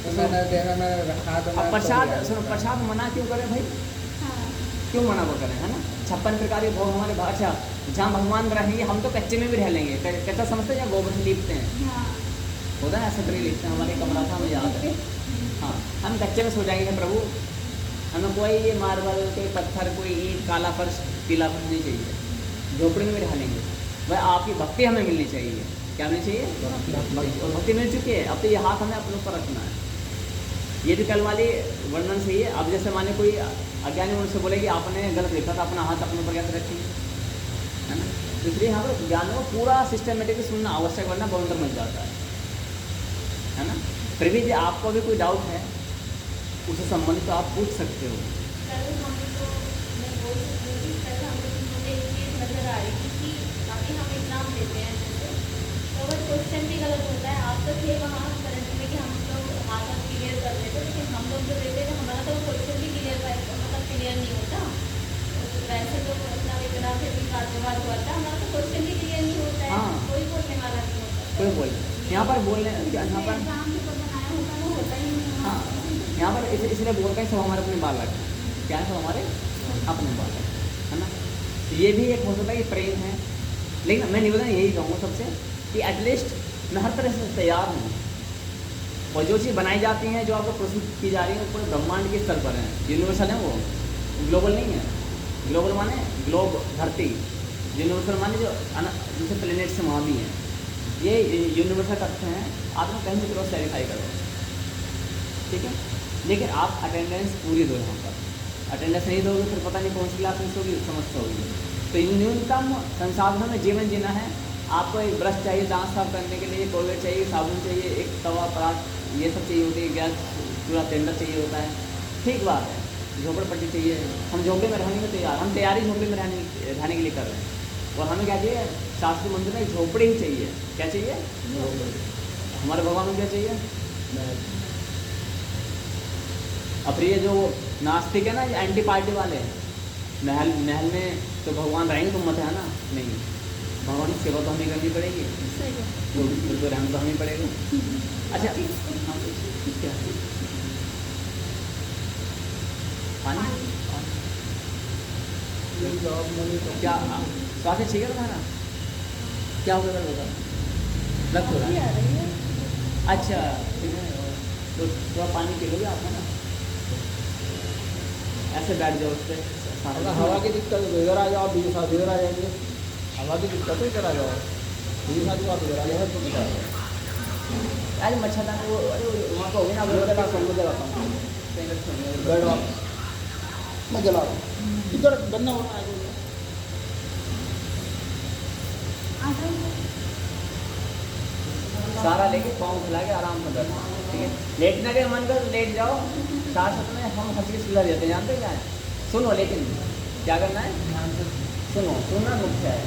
तो मैंने देखा, मैं रखा तो अब मैं प्रसाद छोड़ दिया। सुनो, प्रसाद मना क्यों करें भाई? हाँ क्यों मना वो करें, है ना? 56 प्रकार के भोग हमारे अच्छा, जहाँ भगवान रहेंगे हम तो कच्चे में भी रह लेंगे। कच्चा समझते हैं या गोबर से लीपते हैं, हाँ होता है ऐसा, लिखते हैं, हमारे कमरा था, मुझे याद है। हाँ, हम कच्चे में सो जाएंगे प्रभु, हमें कोई ये मार्बल, कोई पत्थर, कोई ईंट, काला फर्श, पीला फर्श नहीं चाहिए, झोपड़ी में भी रह लेंगे। वह आपकी भक्ति हमें मिलनी चाहिए, क्या मिलनी चाहिए? और भक्ति मिल चुकी है, अब तो ये हाथ हमें अपने ऊपर रखना है। ये भी कल वाली वर्णन सही है। अब जैसे माने कोई अज्ञानी उनसे बोले कि आपने गलत लिखा था, अपना हाथ अपने ऊपर कैसे रखेंगे, है ना? इसलिए यहाँ पर ज्ञान को पूरा सिस्टमेटिक सुनना आवश्यक, वरना बवंतर मिल जाता है ना? फिर भी यदि आपको भी कोई डाउट है उससे संबंधित तो आप पूछ सकते हो। कल हमको मैं बोल सकती हूँ कि कल मुझे एक चीज़ नज़र आ रही थी कि अभी हम एग्ज़ाम देते हैं जैसे, तो अगर क्वेश्चन भी गलत होता है, आप तो थे वहाँ करंट में कि हम लोग हाथ हाथ क्लियर कर लेते, लेकिन हम लोग जो देते थे हमारा तो क्वेश्चन भी क्लियर मतलब क्लियर नहीं होता। तो वैसे तो अपना इतना फिर भी बात हुआ था, हमारा तो क्वेश्चन भी क्लियर नहीं होता है, हाँ। कोई बोलने वाला नहीं होता। कोई बोल यहाँ पर बोलने यहाँ पर, एग्जाम पेपर बनाया होता वो होता ही नहीं है। हाँ, यहाँ पर इसलिए बोल रहे हैं सब हमारे अपने बाल रखें, क्या है, सब हमारे अपने बाल रखें, है ना? तो ये भी एक हो सकता है कि प्रेम है, लेकिन मैं निवेदन यही कहूँगा सबसे कि एटलीस्ट मैं हर तरह से तैयार हूँ, और जो चीज़ बनाई जाती हैं, जो आपको प्रस्तुत की जा रही है, वो पूरे ब्रह्मांड के स्तर पर है, यूनिवर्सल है, वो ग्लोबल नहीं है। ग्लोबल माने ग्लोब, धरती, यूनिवर्सल माने जो दूसरे प्लेनेट से वहाँ भी हैं, ये यूनिवर्सल तथ्य हैं, आप लोग कहीं से क्रॉस वेरीफाई करो, ठीक है? लेकिन आप अटेंडेंस पूरी दो यहाँ पर, अटेंडेंस नहीं दोगे फिर पता नहीं कौन सी क्लास मिस होगी, समस्या होगी। तो न्यूनतम संसाधनों में जीवन जीना है, आपको एक ब्रश चाहिए दांत साफ करने के लिए, कोलगेट चाहिए, साबुन चाहिए, एक तवा परात, ये सब चाहिए होती है, गैस पूरा टेंडर चाहिए होता है, ठीक बात है, झोपड़पट्टी चाहिए। हम झोपड़े में रहने के तैयार, हम तैयारी झोपड़े में रहने के लिए कर रहे हैं, और हमें क्या चाहिए? शास्त्री मंदिर में झोपड़ी ही चाहिए। क्या चाहिए? हमारे भगवान को क्या चाहिए? अब ये जो नास्तिक है ना, ये एंटी पार्टी वाले हैं, महल में तो भगवान रहेंगे तो मत है ना, नहीं, भगवान की सेवा तो हमें करनी पड़ेगी, तो रहना तो हमें पड़ेगा। अच्छा, क्या पानी क्या स्वास्थ्य ठीक है तुम्हारा? क्या होगा बता, लग तो रहा है। अच्छा ठीक है, तो थोड़ा पानी पी लोगे आप, है ना? ऐसे बैठ जाओ उस पर। अगर हवा की दिक्कत है तो इधर आ जाओ, बीच साथ इधर आ जाएंगे। हवा की दिक्कत है इधर आ जाओ, बीच साथ आप इधर आ जाओ, तो इधर आ जाओ। अरे मच्छरदानी वो, अरे वहाँ को होगी ना, वो जगह समझ जाता हूँ, बैठ आओ, मैं जला रहा हूँ, इधर गन्ना होना है। सारा लेके पाँव फैला के आराम से बैठो, ठीक है? लेटने के मन कर लेट जाओ, साथ में हम हंस के सुलझ जाते हैं, जानते क्या है? सुनो, लेकिन क्या करना है? सुनो, सुनना मुख्य है।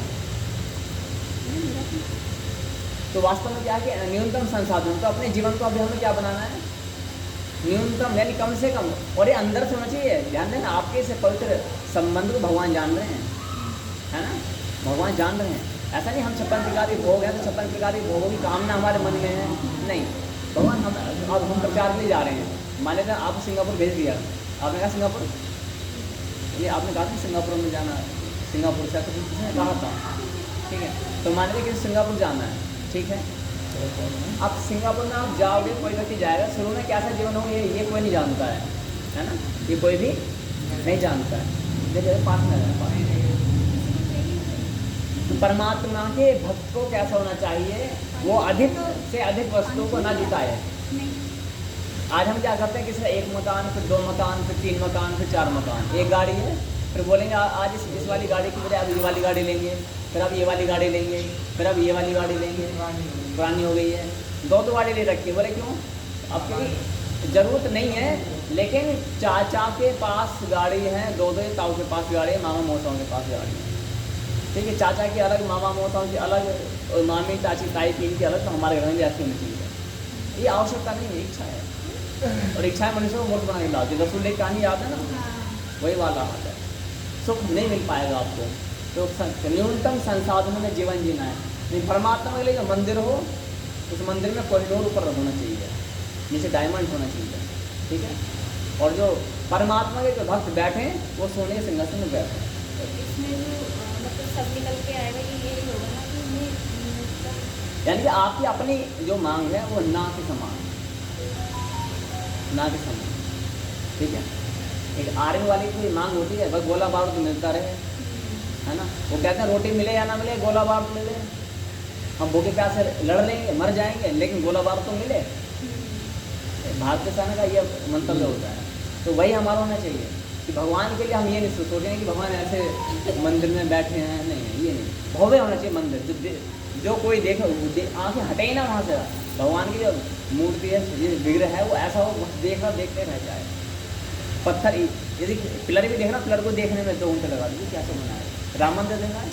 तो वास्तव में क्या है कि न्यूनतम संसाधन, तो अपने जीवन को अभी हमें क्या बनाना है? न्यूनतम, यानी कम से कम, और ये अंदर से होना चाहिए। ध्यान देना, आपके से पवित्र संबंध को भगवान जान रहे हैं, है ना? भगवान जान रहे हैं। ऐसा नहीं हम 56 प्रकार के भोग हैं तो 56 प्रकार के भोगों की कामना हमारे मन में है, नहीं। भगवान हम प्रचार के लिए जा रहे हैं। मान लेते आपको सिंगापुर भेज दिया, आपने कहा सिंगापुर, ये आपने कहा था सिंगापुर में जाना, सिंगापुर से किसने कहा था, ठीक है? तो मान लीजिए कि सिंगापुर जाना है, ठीक है? अब सिंगापुर में आप जाओगे, कोई व्यक्ति जाएगा, शुरू में कैसा जीवन हो ये कोई नहीं जानता है ना? ये कोई भी नहीं जानता है। देखिए पास में है, पास तो परमात्मा के भक्त को कैसा होना चाहिए, वो अधिक से अधिक वस्तुओं को ना जुटाए। नहीं, आज हम क्या करते हैं, किसी का 1 मकान, फिर 2 मकान, फिर 3 मकान, फिर 4 मकान, एक गाड़ी है, फिर बोलेंगे आज इस वाली गाड़ी की बजाय अब ये वाली गाड़ी लेंगे, फिर अब ये वाली गाड़ी लेंगे, फिर अब ये वाली गाड़ी लेंगे, पुरानी हो गई है, 2 गाड़ी ले रखी है। बोले क्यों? अब क्योंकि ज़रूरत नहीं है, लेकिन चाचा के पास गाड़ी है, 2 ताऊ के पास गाड़ी है, मामा मौसाओं के पास गाड़ी है, ठीक है। चाचा की अलग, मामा मौसाओं की अलग, और मामी चाची ताई पीन की अलग, तो हमारे घर में भी ऐसी होनी चाहिए। ये आवश्यकता नहीं है, इच्छा है, और इच्छाएं मनुष्य को मूर्ख बना के लाती है। रसूल की कहानी याद है ना, वही वाला हाल है। सुख नहीं मिल पाएगा आपको, तो न्यूनतम संसाधनों में जीवन जीना है। नहीं, परमात्मा के लिए जो मंदिर हो, उस मंदिर में कॉरिडोर ऊपर होना चाहिए, नीचे डायमंड होना चाहिए, ठीक है। और जो परमात्मा के जो भक्त बैठे, वो सोने के सिंहासन में बैठे। तो इसमें जो मतलब सब निकल के आएगा कि ये होगा ना कि मतलब यानी कि आपकी अपनी जो मांग है वो ना के समान, ना के समान, ठीक है। एक आर्मी वाले की कोई मांग होती है, बस गोला बारूद तो मिलता रहे, है ना। वो कहते हैं रोटी मिले या ना मिले, गोला बारूद मिले, हम भूखे प्यासे लड़ लेंगे, मर जाएंगे, लेकिन गोला बारूद तो मिले। भारतीय सेना का ये मंतव्य होता है। तो वही हमारा होना चाहिए कि भगवान के लिए हम ये नहीं सोचेंगे कि भगवान ऐसे मंदिर में बैठे हैं, नहीं, ये नहीं। भव्य होना चाहिए मंदिर, जो कोई देखे आंखें हटे ही ना वहाँ से। भगवान की जो मूर्ति है, ये विग्रह है, वो ऐसा हो देखते रह जाए। पत्थर, यदि पिलर भी देखना, पिलर को देखने में 2 घंटे लगा दीजिए, कैसे बना है। राम मंदिर देखा है,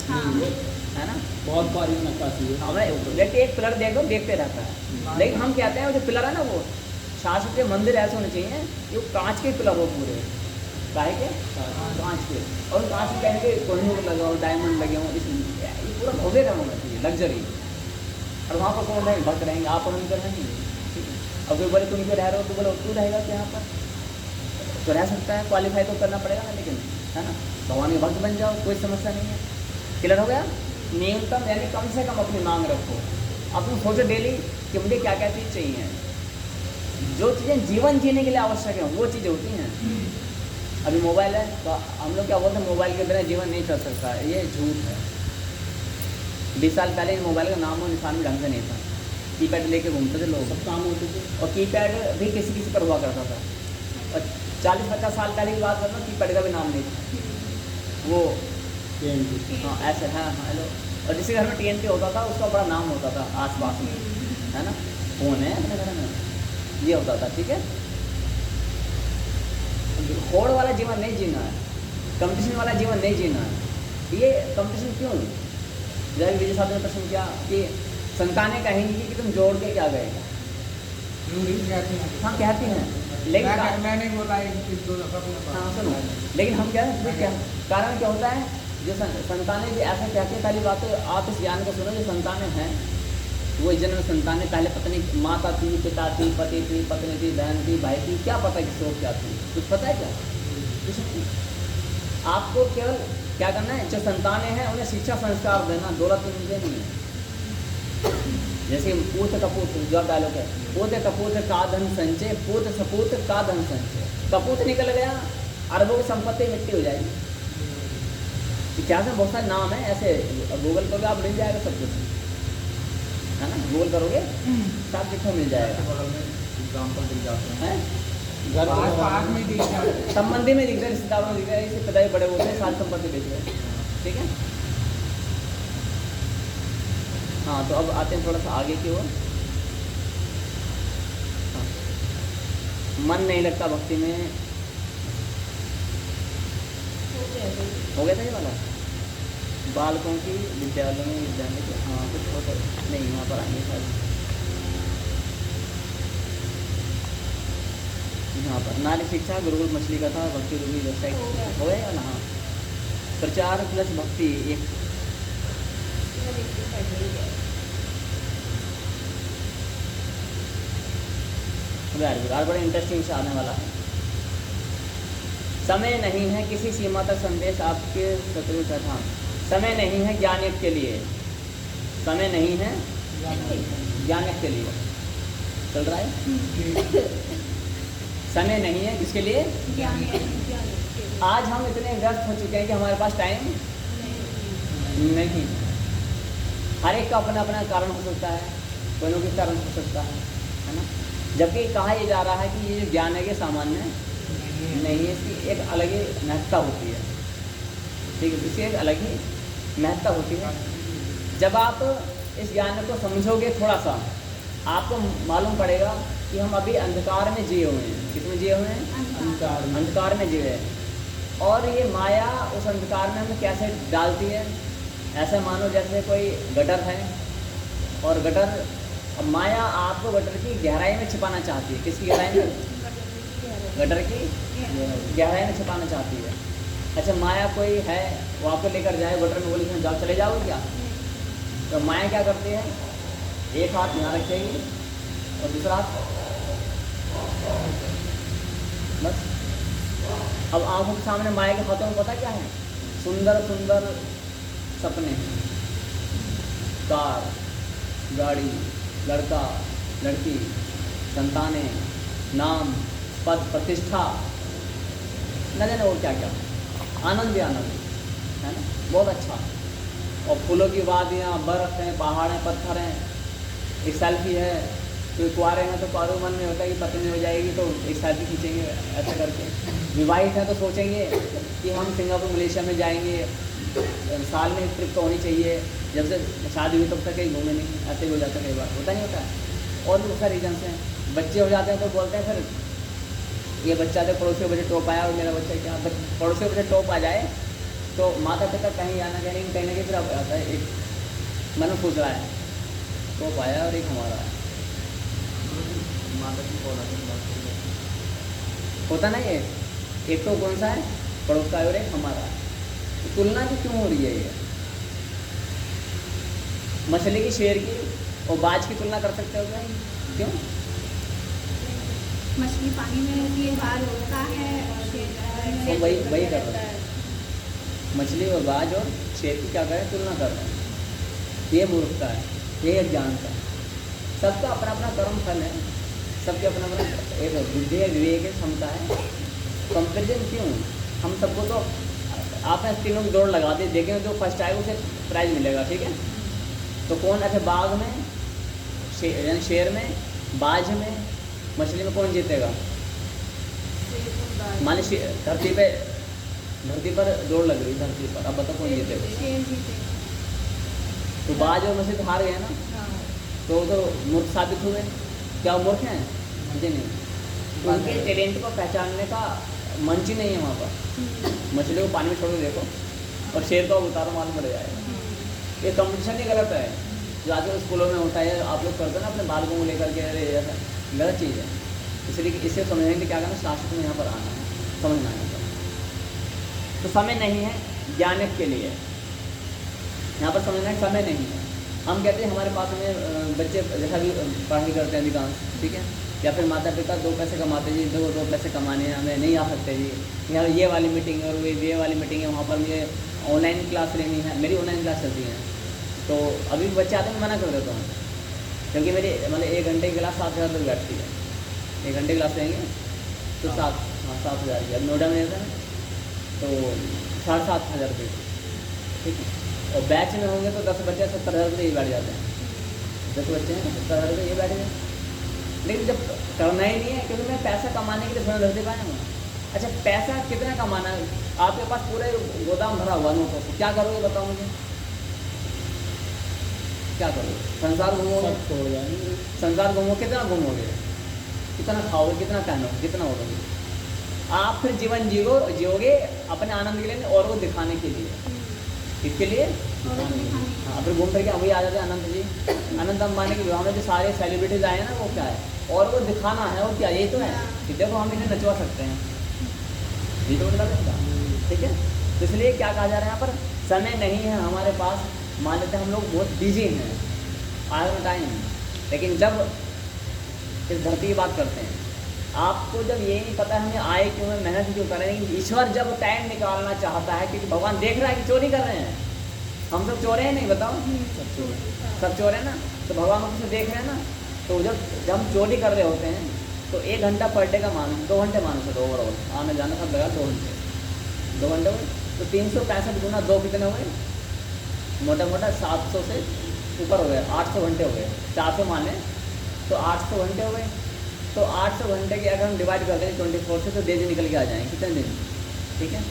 है ना, बहुत बारीक नक्काशी है। हमें व्यक्ति एक पिलर देखते रहता है, लेकिन हम कहते हैं वो जो पिलर है ना, वो शासकीय मंदिर ऐसे होने चाहिए कि वो कांच के पिलर हो पूरे, काहे के, कांच के, और कांच के कहने के कोहिनूर लगा हो, डायमंड लगे हों, इसलिए ये पूरा भव्य काम होना चाहिए, लग्जरी। और वहाँ पर कौन रहेंगे? भक्त रहेंगे, आप और उनके रहेंगे, ठीक है। अब कोई बोले तुम क्यों रह रहे हो, तो बोले तू रहेगा क्या यहाँ पर, तो रह सकता है, क्वालिफाई तो करना पड़ेगा ना, लेकिन है ना, भगवान के भक्त बन जाओ, कोई समस्या नहीं है। क्लियर हो गया? न्यूनतम यानी कम से कम अपनी मांग रखो। अब तुम सोचो डेली कि मुझे क्या क्या चीज़ चाहिए, जो चीज़ें जीवन जीने के लिए आवश्यक है वो चीज़ें होती हैं। अभी मोबाइल है, तो हम लोग क्या बोलते हैं, मोबाइल के बिना जीवन नहीं चल सकता है, ये झूठ है। 20 साल पहले मोबाइल का नाम और निशान भी ढंग से नहीं था, कीपैड लेके घूमते थे लोग, सब काम होते थे, और कीपैड भी किसी किसी पर हुआ करता था। और 40-50 साल पहले की बात करना, कीपैड का भी नाम नहीं था, वो हाँ ऐसे, हाँ हेलो। और जिसके घर में TNT होता था उसका बड़ा नाम होता था आसपास में, है ना, फोन है अपने घर में, ये होता था, ठीक है। होड़ वाला जीवन नहीं जीना है, कंपटीशन वाला जीवन नहीं जीना है। ये कंपटीशन क्यों? जब विजय साहब ने प्रश्न किया कि संतानें कहेंगी कि तुम जोड़ के क्या गए, हाँ कहती हैं, लेकिन मैं नहीं बोला हाँ सुनो, लेकिन हम क्या कारण क्या होता है, जो संतानें भी ऐसा कहती हैं। पहली बात तो आप इस ज्ञान को सुनो, जो संतानें हैं वो इस जन्म में संतानें, पहले पत्नी, माता थी, पिता थी, पति थी, पत्नी थी, बहन थी, भाई थी, क्या पता कि शोक क्या थी, कुछ पता है क्या? कुछ नहीं। आपको केवल क्या करना है, जो संतानें हैं उन्हें शिक्षा संस्कार देना, दौलत मुझे नहीं है। जैसे पूत कपूत जो डायलॉग है, पूत कपूत का धन संचय, पूत सपूत का धन संचय। कपूत निकल गया, अरबों की संपत्ति मिट्टी हो जाएगी। इतिहास में बहुत सारे नाम है ऐसे, गूगल करोगे आप मिल जाएगा सब कुछ, है ना, गूगल करोगे सब कुछ मिल जाएगा। एग्जाम्पल दिख जाते हैं, हैं घर के पास में दिख जाए, संबंधी में दिख रहा है, रिश्तेदारों में दिख रहा है, इससे पिताजी बड़े होते हैं, सारी संपत्ति बेच रहे हैं, ठीक है। हाँ तो अब आते हैं थोड़ा सा आगे की ओर। हाँ। मन नहीं लगता भक्ति में, हो गया था ये वाला, बालकों की विद्यालयों में विद्यालय के, हाँ कुछ होता नहीं, यहाँ पर आएंगे सर, यहाँ पर नारी शिक्षा, गुरुकुल मछली का था, भक्ति रूपी वेबसाइट हो गया ना। हाँ, प्रचार प्लस भक्ति एक, आज बड़ा इंटरेस्टिंग से आने वाला है। समय नहीं है किसी सीमा तक संदेश आपके शत्रु तथा, समय नहीं है ज्ञान यज्ञ के लिए, समय नहीं है ज्ञान यज्ञ के लिए, चल रहा है। समय नहीं है किसके लिए? आज हम इतने व्यस्त हो चुके हैं कि हमारे पास टाइम नहीं, हर एक का अपना अपना कारण हो सकता है, कोई ना कोई कारण हो सकता है ना। जबकि कहा यह जा रहा है कि ये जो ज्ञान है ये सामान्य नहीं है, इसकी एक अलग ही महत्ता होती है, ठीक है, इसकी एक अलग ही महत्ता होती है। जब आप इस ज्ञान को समझोगे थोड़ा सा, आपको मालूम पड़ेगा कि हम अभी अंधकार में जिए हुए हैं। किसमें जिए हुए हैं? अंधकार में जिए हैं। और ये माया उस अंधकार में हमें कैसे डालती है? ऐसा मानो जैसे कोई गटर है और गटर, माया आपको गटर की गहराई में छिपाना चाहती है। किसकी गहराई में? गटर की गहराई में छिपाना चाहती है। अच्छा, माया कोई है वो आपको लेकर जाए गटर में, बोली जाओ, चले जाओ क्या? तो माया क्या करती है? एक हाथ यहाँ रखेगी और दूसरा हाथ बस। अब आंखों के सामने माया के हाथों में पता क्या है? सुंदर सुंदर सपने, कार, गाड़ी, लड़का, लड़की, संतानें, नाम, पद, प्रतिष्ठा, न जाने और क्या क्या, आनंद ही आनंद है ना, बहुत अच्छा। और फूलों की वादियाँ, बर्फ़ हैं, पहाड़ हैं, पत्थर हैं, एक सेल्फी है। कोई कुआरे हैं तो कुआरों मन में होता है कि पत्नी हो जाएगी तो एक सेल्फी खींचेंगे ऐसा करके। विवाहित हैं तो सोचेंगे कि हम सिंगापुर मलेशिया में जाएंगे, साल में एक ट्रिप तो होनी चाहिए, जब से शादी हुई तब तक कहीं घूमे नहीं, ऐसे भी हो जाता है, कई बार होता नहीं होता है। और भी बहुत सारे रीजन्स हैं। बच्चे हो जाते हैं तो बोलते हैं फिर ये बच्चा तो पड़ोसी बच्चे टॉप आया और मेरा बच्चा क्या, पड़ोसी बच्चे टॉप आ जाए तो माता पिता कहीं आना कहीं ना कहीं फिर आता है, एक मन पूछ रहा है टॉप आया और एक हमारा है, होता नहीं है। एक तो कौन सा है? पड़ोस का है और एक हमारा है। तो तुलना की क्यों हो रही है ये? मछली की, शेर की और बाज की तुलना कर सकते हो क्या? क्यों? मछली पानी में रहती है, बाहर उड़ता है, और शेर तो वही कर रहे हैं, मछली और बाज और शेर की क्या करें? तुलना कर रहे हैं। ये मूर्खता है, ये अज्ञानता है। सबका अपना अपना कर्म फल है, सबके अपना अपना एक बुद्धि है, विवेक है, क्षमता है। कंपेरिजन क्यों? हम सबको तो आपने तीनों की दौड़ लगा दी, देखेंगे जो फर्स्ट आएगा उसे प्राइज मिलेगा, ठीक है। तो कौन अच्छा बाघ में, यानी शेर में, बाज में, मछली में कौन जीतेगा? मान लीजिए धरती पर दौड़ लग रही, धरती पर, अब बताओ कौन जीतेगा? शेर जीतेगा। तो बाज और मछली तो हार गए ना, तो मूर्ख साबित हुए। क्या मूर्ख हैं? मुझे नहीं, उनके टैलेंट को पहचानने का मंच ही नहीं है वहाँ पर। मछली को पानी में छोड़ के देखो और शेर को उतारो, मालूम पड़ जाएगा। ये कंपटीशन ही गलत है जो आजकल स्कूलों में होता है, आप लोग करते हैं ना अपने बालकों को लेकर के, अरे ऐसा गलत चीज़ है। इसलिए इसे समझने के लिए क्या करना, शास्त्र में यहाँ पर आना है, समझना है। तो समय नहीं है ज्ञान के लिए, यहाँ पर समझना है समय नहीं है। हम कहते हैं हमारे पास में बच्चे जैसा भी पढ़ाई करते हैं अधिकांश, ठीक है, या फिर माता पिता 2 पैसे कमाते जी, दो पैसे कमाने हैं, हमें नहीं आ सकते जी, यहाँ ये वाली मीटिंग है और ये वाली मीटिंग है, वहाँ पर मुझे ऑनलाइन क्लास लेनी है, मेरी ऑनलाइन क्लास चलती है। तो अभी बच्चे आते हैं, मना कर देता हूँ, क्योंकि मेरी मतलब 1 घंटे की क्लास 7,000 रुपये बैठती है। 1 घंटे की क्लास लेंगे तो 7,000 की, अब नोएडा में रहता है तो 7,500 रुपये, ठीक है। और बैच में होंगे तो 10 बच्चे 70,000 रुपये ये बैठ जाते हैं, 10 बच्चे हैं 70,000 रुपये ये बैठ गए। लेकिन जब करना ही नहीं है, क्योंकि मैं पैसा कमाने के लिए थोड़ा धरती पाऊँगा। अच्छा, पैसा कितना कमाना है? आपके पास पूरे गोदाम भरा हुआ नोटों से, क्या करोगे बताओ मुझे? क्या करोगे? संसार घूमोगे, छोड़ जाएंगे, संसार घूमोगे, कितना घूमोगे, कितना खाओगे, कितना पहनोगे, कितना उड़ोगे? आप फिर जीवन जियोगे अपने आनंद के लिए और को दिखाने के लिए, इसके लिए हाँ। फिर घूम फिर के वही आ जाते हैं अनंत जी, अनंत अंबानी के विवाह में जो सारे सेलिब्रिटीज आए हैं ना, वो क्या है? और वो दिखाना है, और क्या यही तो है कि देखो हम इन्हें नचवा सकते हैं, ये तो मतलब है, ठीक है। तो इसलिए क्या कहा जा रहा है यहाँ पर? समय नहीं है हमारे पास, मान लेते हैं हम लोग बहुत बिजी हैं, आज टाइम। लेकिन जब इस धरती की बात करते हैं, आपको जब ये नहीं पता है हमें आए क्यों है, मेहनत क्यों कर रहे हैं, लेकिन ईश्वर जब टाइम निकालना चाहता है, क्योंकि भगवान देख रहा है कि चोरी कर रहे हैं, हम सब चोर हैं नहीं, बताओ सब चोर हैं ना, तो भगवान उसमें देख रहे हैं ना। तो जब हम चोरी कर रहे होते हैं तो 1 घंटा पर डे का मानो, 2 घंटे मानो सर, ओवरऑल आने जाना सब लगा 2 घंटे हुए, तो 365 गुना 2 कितने हुए? मोटा मोटा 700 से ऊपर हो गए, 800 घंटे हो गए, 400 मान लें तो 800 घंटे हो गए। तो 800 घंटे की अगर हम डिवाइड करते हैं 24 से तो दिन निकल के आ जाएंगे, कितने दिन, ठीक है।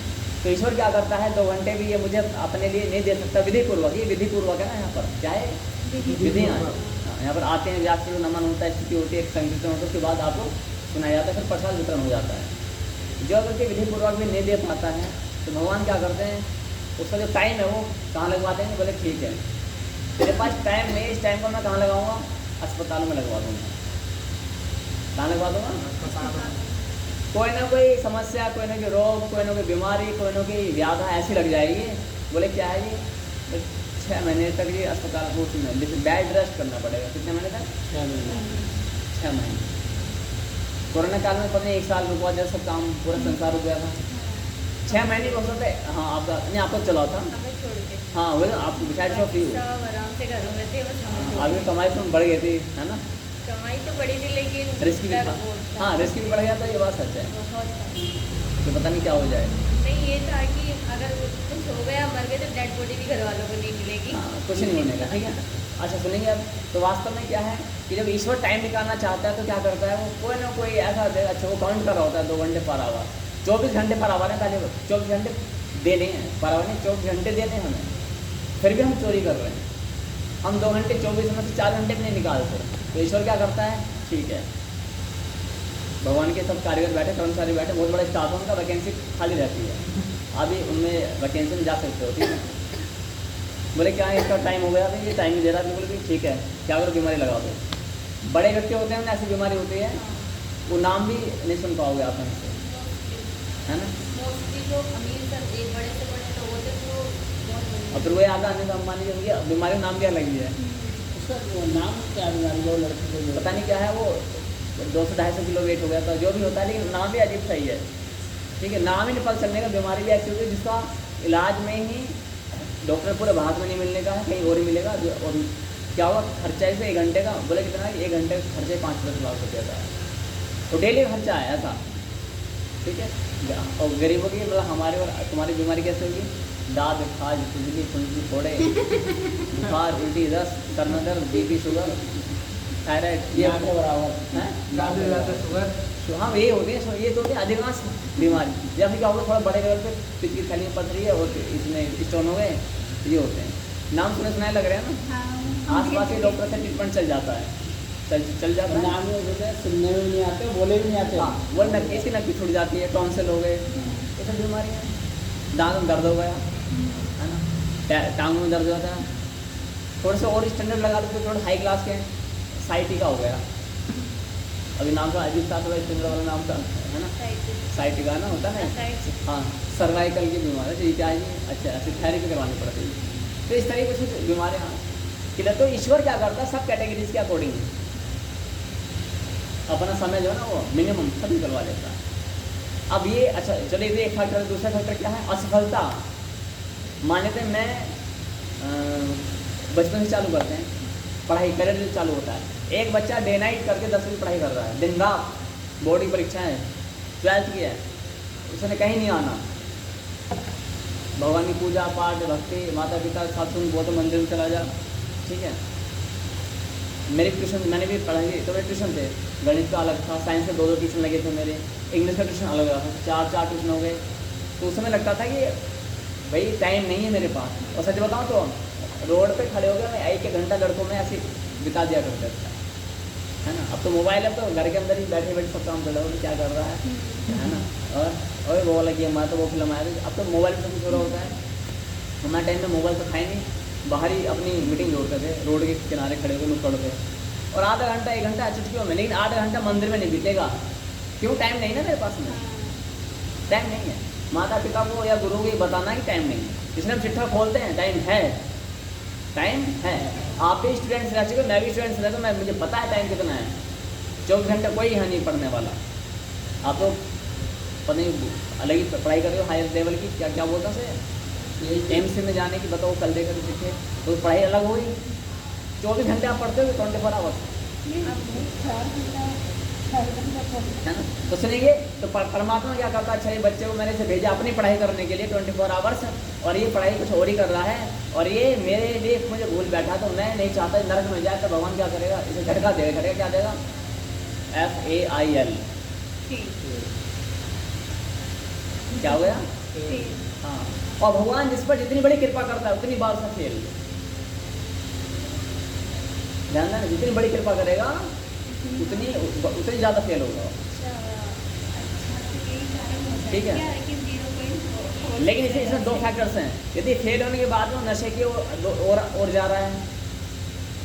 तो ईश्वर क्या करता है, 2 घंटे भी ये मुझे अपने लिए नहीं दे सकता, विधिपूर्वक, ये विधिपूर्वक है ना, यहाँ पर क्या है, विधि। यहाँ पर आते हैं, व्यास को नमन होता है, स्थिति होती है, एक संकीर्तन होता है, उसके बाद आपको सुनाया जाता है, फिर प्रसाद वितरण हो जाता है। जो अगर के विधिपूर्वक भी नहीं दे पाता है तो भगवान क्या करते हैं, उसका जो टाइम है वो कहाँ लगवाते हैं, बोले ठीक है मेरे पास टाइम नहीं, इस टाइम को मैं कहाँ लगाऊंगा, अस्पताल में लगवा दूंगा। कहाँ लगवा दूंगा, कोई ना कोई समस्या, कोई ना कोई रोग, कोई ना कोई बीमारी, कोई ना कोई व्याधा ऐसी लग जाएगी, बोले क्या है ये, 6 महीने तक ये अस्पताल को बेड रेस्ट करना पड़ेगा। कितने महीने तक, 6 महीने। कोरोना काल में पता नहीं 1 साल रुकवा जैसा सब काम पूरा संसार रुक गया था, 6 महीने हो सकते। हाँ आपका नहीं, आपको चला था, हमें छोड़ के हाँ वो आप बिचारे सब फ्री हो, सब आराम से घरों में थे, बस हमें छोड़ आपकी कमाई तो बढ़ गई थी, है ना, के। कमाई तो बड़ी थी लेकिन रिस्क भी डर था, बहुत था। हाँ रिस्क भी बढ़ गया था, ये बात सच है, बहुत था। कि पता नहीं क्या हो जाए। नहीं ये था कि अगर कुछ हो गया, मर गए, तो डेड बॉडी भी घर वालों को नहीं मिलेगी। हाँ कुछ नहीं होने का, ठीक है। अच्छा सुनेंगे अब, तो वास्तव में क्या है कि जब ईश्वर टाइम निकालना चाहता है तो क्या करता है, वो कोई ना कोई ऐसा दे, अच्छा वो काउंट कर रहा होता है 2 घंटे पर आवर, 24 घंटे पर आवर है, पहले 24 घंटे देने हैं, पर आवर नहीं 24 घंटे देने हैं हमें, फिर भी हम चोरी कर रहे हैं, हम 2 घंटे 24 में से 4 घंटे भी नहीं निकालते। तो ईश्वर क्या करता है, ठीक है भगवान के सब कारीगर बैठे, कर्मचारी बैठे, बहुत बड़ा स्टाफ है उनका, वैकेंसी खाली रहती है, अभी उनमें वैकेंसी में जा सकते हो, ठीक है। बोले क्या है इसका टाइम हो गया, अभी ये टाइम नहीं दे रहा, बोले कि ठीक है क्या करो, बीमारी लगा दो। बड़े व्यक्ति होते हैं ना, ऐसी बीमारी होती है, वो नाम भी नहीं सुन पाओगे आप हमसे, है ना। मोस्टली जो अमीर सर एक बड़े से बड़े लोग होते हैं वो बहुत बड़े। और फिर वही आगे अनिल अंबानी जो उनकी बीमारी नाम क्या लगी है, उसका नाम क्या बीमारी, वो लड़के को पता नहीं क्या है, वो 200-250 किलो वेट हो गया था, जो भी होता है, लेकिन नाम भी अजीब सही है, ठीक है। नाम ही नहीं पता चलने का, बीमारी भी ऐसी होती है जिसका इलाज में ही डॉक्टर पूरे भारत में नहीं मिलने का है, कहीं और ही मिलेगा। और क्या हुआ खर्चा इसे 1 घंटे का, बोले कितना है, 1 घंटे का खर्चे 5-10 लाख रुपये का है, तो डेली खर्चा है ऐसा, ठीक है। और गरीबों की मतलब हमारी और तुम्हारी बीमारी कैसे होगी, दाद खाज खुजली फुंसी फोड़े बुखार उल्टी रस सर में दर्द बीपी शुगर थायराइड, ये के बराबर हैं, ज़्यादा ज़्यादा शुगर, तो हाँ ये होते हैं, ये तो होती है अधिकांश बीमारी। जैसे क्या होगा थोड़ा बड़े लेवल पे पित्त की थैली में पड़ रही है और इसमें स्टोन हो गए, ये होते हैं। नाम सुने सुनाए लग रहे हैं ना, हाँ, आस-पास के डॉक्टर से ट्रीटमेंट चल जाता है, चल जाता है। नाम में होते हैं, सुनने में भी नहीं आते, बोले भी नहीं आते। हाँ वो नक्की, इसकी नक्की छूट जाती है, टॉन्सिल हो गए, ये सब बीमारियाँ, दांत में दर्द हो गया, है ना, टांगों में दर्द हो जाता है, थोड़े से और स्टैंडर्ड लगा दो तो थोड़ा हाई क्लास के साइटी का हो गया, अभी नाम का अजीब सा थोड़ा स्टैंडर्ड वाला नाम का है ना, साइटी का ना होता है, हाँ सर्वाइकल की बीमारी, तो ये क्या है, अच्छा ऐसे थेरेपी करवानी पड़ती है। तो इस तरीके से बीमारियाँ क्लियर। तो ईश्वर क्या करता है, सब कैटेगरीज के अकॉर्डिंग अपना समय जो है ना वो मिनिमम सब निकलवा लेता है। अब ये अच्छा चलिए ये एक फैक्टर, दूसरा फैक्टर क्या है, असफलता। मान लेते हैं मैं बचपन से चालू करते हैं पढ़ाई, करियर चालू होता है, एक बच्चा डे नाइट करके 10वीं पढ़ाई कर रहा है, दिन रात बोर्ड की परीक्षा है, 12th की है, उसने कहीं नहीं आना, भगवान की पूजा पाठ भक्ति माता पिता साथ सुन वो तो मंदिर में चला जा, ठीक है। मेरे ट्यूशन मैंने भी पढ़ाई, तो मेरे ट्यूशन थे, गणित का अलग था, साइंस के 2-2 ट्यूशन लगे थे मेरे, इंग्लिश का ट्यूशन अलग था, 4-4 ट्यूशन हो गए। तो उस समय लगता था कि भाई टाइम नहीं है मेरे पास, और सच बताऊँ तो रोड पे खड़े हो गए मैं 1 घंटा लड़कों में ऐसे बिता दिया करता था, है ना। अब तो मोबाइल है तो घर के अंदर ही बैठे बैठे सब काम कर रहा हूँ, क्या कर रहा है ना। और वो वाला गेम आया तो वो फिल्म आया था, अब तो मोबाइल पर कुछ हो रहा होता है। हमारे टाइम में मोबाइल तो खाए नहीं, बाहर ही अपनी मीटिंग जोड़ते थे, रोड के किनारे खड़े होकर नुक्कड़ पे, और आधा घंटा 1 घंटा चुटकियों में, लेकिन आधा घंटा मंदिर में नहीं बीतेगा, क्यों, टाइम नहीं ना मेरे पास में, टाइम नहीं है। माता पिता को या गुरु को ये बताना कि टाइम नहीं है, इसलिए हम चिट्ठा खोलते हैं, टाइम है, टाइम है। आप भी स्टूडेंट्स रह चुके, मैं भी स्टूडेंट्स रह, तो मैं मुझे पता है टाइम कितना है, 24 घंटे कोई यहाँ नहीं पढ़ने वाला। आप तो पता नहीं अलग ही पढ़ाई कर रहे हो हायर लेवल की, क्या क्या बोलता से एमसी में जाने की, बताओ कल देकर सीखे, तो पढ़ाई अलग होगी। 24 घंटे आप पढ़ते हो 24 आवर्स, है ना। तो सुनेंगे तो परमात्मा क्या करता है, अच्छा ये बच्चे को मैंने इसे भेजा अपनी पढ़ाई करने के लिए 24 आवर्स, और ये पढ़ाई कुछ और ही कर रहा है, और ये मेरे लिए मुझे भूल बैठा, तो मैं नहीं चाहता नरक में जाए। तो भगवान क्या करेगा, इसे झटका देगा। झटका क्या देगा, FAIL, क्या हो गया। हाँ, और भगवान जिस पर जितनी बड़ी कृपा करता है उतनी बार उसका फेल। ध्यान देना, जितनी बड़ी कृपा करेगा उतनी ज़्यादा फेल होगा। ठीक है, लेकिन इसमें 2 फैक्टर्स हैं। यदि फेल होने के बाद वो नशे की ओर जा रहा है,